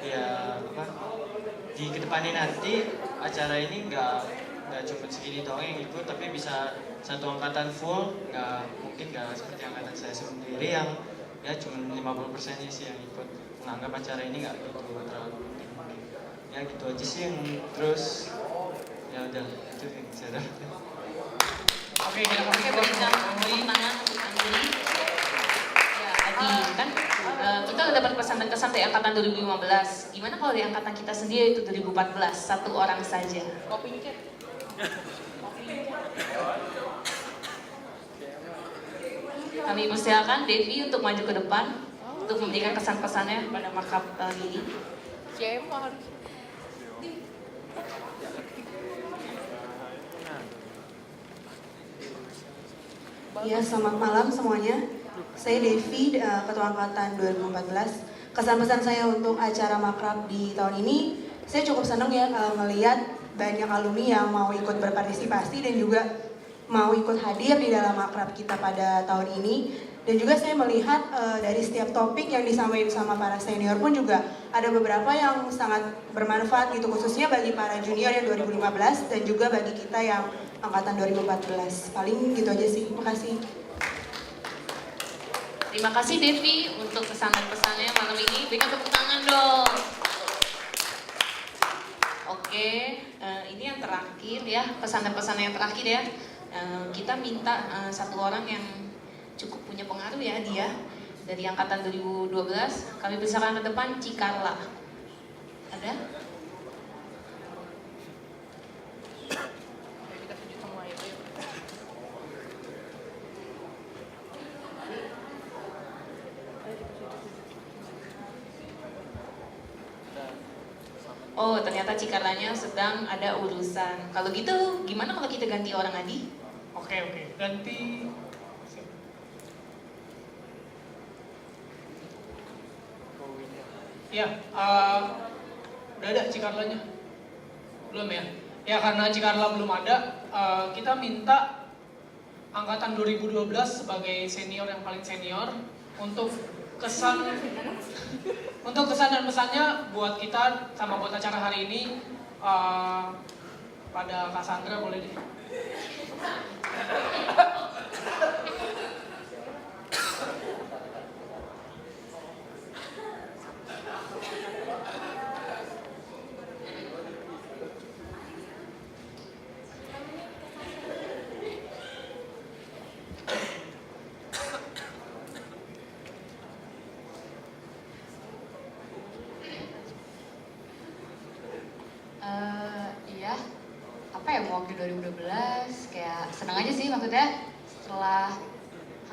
ya apa, di kedepannya nanti acara ini nggak cuma segini doang yang ikut, tapi bisa satu angkatan full, mungkin nggak seperti angkatan saya sendiri yang ya cuma 50%-nya sih yang ikut, menganggap acara ini nggak gitu terlalu penting. Ya gitu aja sih yang terus ya udah itu yang saya dapat. Oke, kita kasih tepuk tangan untuk Andri. Ya Adi kan kita udah dapat pesan dan kesan dari angkatan 2015. Gimana kalau di angkatan kita sendiri itu 2014, satu orang saja. Kami persilakan Devi untuk maju ke depan untuk memberikan kesan-pesannya pada makrab ini. Ya, selamat malam semuanya. Saya Devi, Ketua Angkatan 2014. Kesan-pesan saya untuk acara makrab di tahun ini, saya cukup senang ya melihat banyak alumni yang mau ikut berpartisipasi dan juga mau ikut hadir di dalam makrab kita pada tahun ini. Dan juga saya melihat dari setiap topik yang disampaikan sama para senior pun juga ada beberapa yang sangat bermanfaat gitu, khususnya bagi para junior yang 2015 dan juga bagi kita yang angkatan 2014. Paling gitu aja sih. Terima kasih. Terima kasih Devi untuk kesan dan pesannya malam ini. Berikan tepuk tangan dong. Oke, ini yang terakhir ya, pesan dan pesan yang terakhir ya. Kita minta satu orang yang cukup punya pengaruh ya dia dari angkatan 2012. Kami persilakan ke depan, Cikarla. Ada? Oh, ternyata Cikarlanya sedang ada urusan. Kalau gitu, gimana kalau kita ganti orang, Adi? Oke, ganti. Ya, udah ada Cikarlanya? Belum ya? Ya, karena Cikarla belum ada, kita minta angkatan 2012 sebagai senior yang paling senior untuk kesan dan pesannya buat kita sama buat acara hari ini, pada Kak Sandra boleh deh. Iya, apa ya, mewakili 2012, kayak senang aja sih maksudnya setelah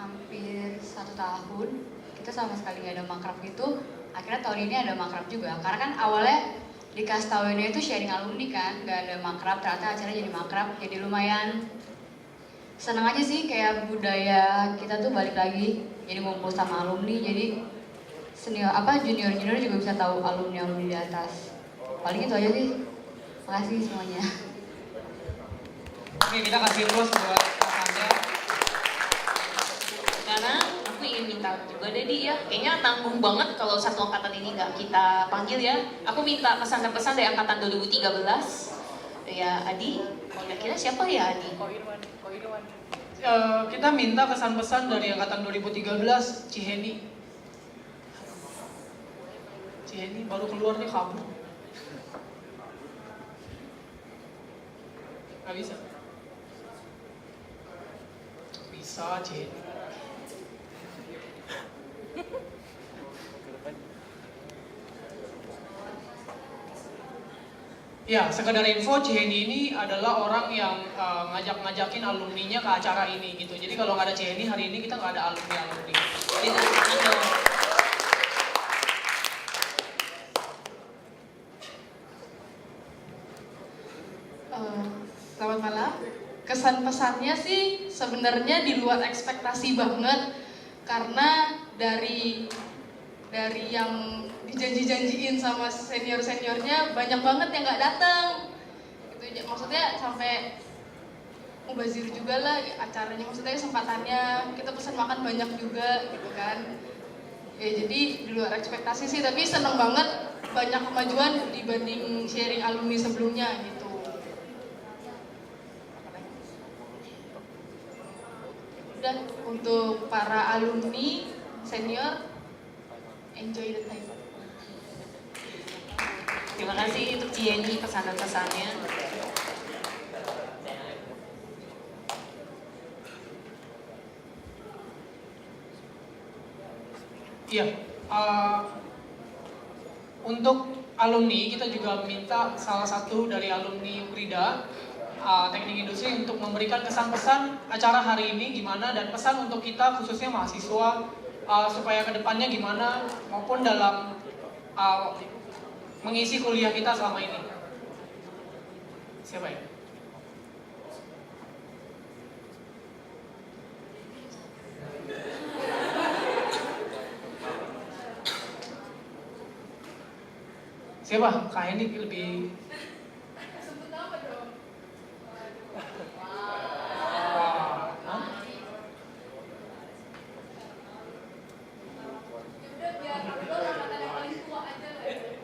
hampir 1 tahun kita sama sekali nggak ada makrab gitu, akhirnya tahun ini ada makrab juga. Karena kan awalnya dikasih tahunya itu sharing alumni kan, nggak ada makrab, ternyata acara jadi makrab, jadi lumayan senang aja sih, kayak budaya kita tuh balik lagi, jadi ngumpul sama alumni, jadi senior junior juga bisa tahu alumni di atas. Paling itu aja sih. Makasih semuanya. Oke, kita kasih applause buat Kak Sandra. Karena aku ingin minta juga deh Di ya, kayaknya tanggung banget kalau satu angkatan ini nggak kita panggil ya. Aku minta pesan-pesan dari angkatan 2013. Ya Adi, kira-kira siapa ya Adi? Kita minta kesan-pesan dari angkatan 2013, Ciheni baru keluar nih, kabur. Nggak bisa? Bisa, Ciheni. Ya, sekedar info, Ciheni ini adalah orang yang ngajak-ngajakin alumninya ke acara ini gitu. Jadi kalau nggak ada Ciheni hari ini kita nggak ada alumni. Jadi tangan dong. Selamat malam. Kesan pesannya sih sebenarnya di luar ekspektasi banget, karena dari yang dijanji-janjiin sama senior-seniornya banyak banget yang nggak datang. Gitu, maksudnya sampai mubazir juga lah acaranya, maksudnya kesempatannya kita pesan makan banyak juga gitu kan. Ya jadi di luar ekspektasi sih, tapi seneng banget banyak kemajuan dibanding sharing alumni sebelumnya gitu. Udah, untuk para alumni senior, enjoy the time. Terima kasih untuk Cieni pesan-pesannya. Iya, untuk alumni kita juga minta salah satu dari alumni Ukrida Teknik Industri untuk memberikan kesan-pesan acara hari ini gimana, dan pesan untuk kita khususnya mahasiswa supaya kedepannya gimana maupun dalam mengisi kuliah kita selama ini. Siapa ya? Siapa? Kak Hendy lebih.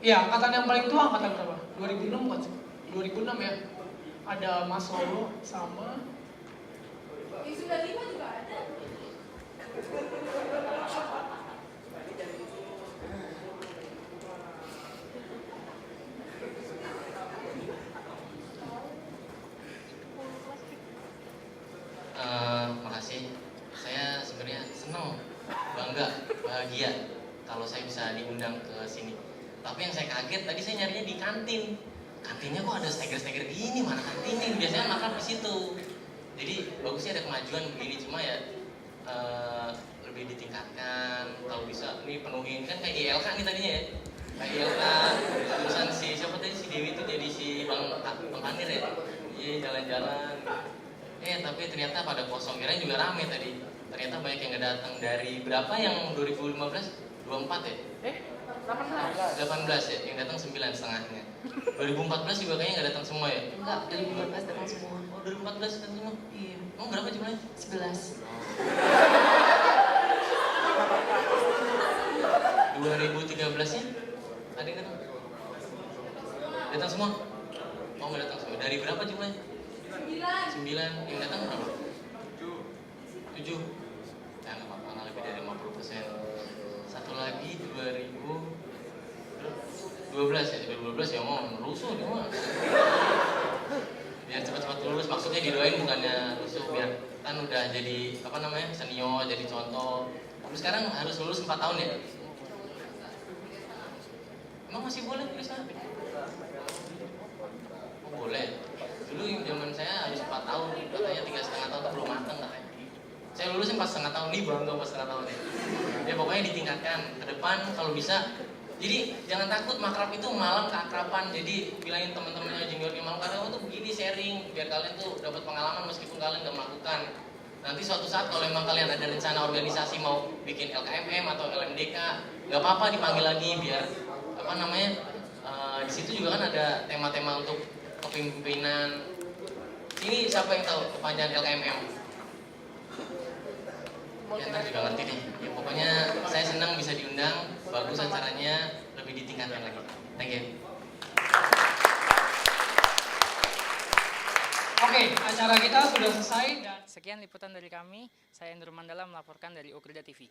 Iya, angkatan yang paling tua angkatan berapa? 2006 kan? 2006 ya. Ada Mas Lolo sama Yang sudah 5 juga ada. Makasih. Saya sebenarnya senang, bangga, bahagia kalau saya bisa diundang ke sini. Tapi yang saya kaget tadi saya nyarinya di kantin. Kantinnya kok ada steger-steger gini, mana kantinnya? Biasanya makan di situ. Jadi bagusnya ada kemajuan begini, cuma ya lebih ditingkatkan. Kalau bisa nih penuhin, kan kayak ILK nih tadinya ya. Kayak ILK, terusan siapa tadi, si Dewi itu jadi si Bang Panir ya. Iya, jalan-jalan. Tapi ternyata pada kosong, kirain juga rame tadi. Ternyata banyak yang nggak datang. Dari berapa yang 2015? 24 ya? 18 ya, yang datang 9,5-nya. 2014 juga kayaknya nggak datang semua ya? Enggak, 2014 datang semua. Oh, 2014 datang semua? Iya. Oh, berapa jumlahnya? 11. 13-nya? Ada yang datang? Datang semua? Oh, nggak datang semua. Dari berapa jumlahnya? 9. Yang datang berapa? 7. Ya nggak apa-apa, nggak lebih dari 50%. Satu lagi 2012 ya, 2012 ya mau rusuh dia mah. Biar cepat-cepat lulus, maksudnya didoain bukannya rusuh, biar kan udah jadi apa namanya senior, jadi contoh. Tapi sekarang harus lulus 4 tahun ya? Emang masih boleh tulis sana? Oh, boleh. Dulu yang zaman saya harus 4 tahun, katanya 3,5 tahun belum matang katanya. Saya lulusnya 4,5 tahun nih, bangga 4,5 tahun ya. Ya pokoknya ditingkatkan ke depan kalau bisa. Jadi jangan takut, makrab itu malam keakraban. Jadi bilangin teman-temannya juniornya malam keakraban tuh begini, sharing biar kalian tuh dapat pengalaman meskipun kalian nggak melakukan. Nanti suatu saat kalau memang kalian ada rencana organisasi mau bikin LKMM atau LMDK, nggak apa-apa dipanggil lagi biar apa namanya di situ juga kan ada tema-tema untuk kepemimpinan. Ini siapa yang tahu kepanjangan LKMM? Ya ntar juga ngerti deh. Ya pokoknya saya senang bisa diundang, bagus acaranya, lebih ditingkatkan lagi. Thank you. Oke, acara kita sudah selesai dan Sekian liputan dari kami. Saya Endro Mandala melaporkan dari Ukrida TV.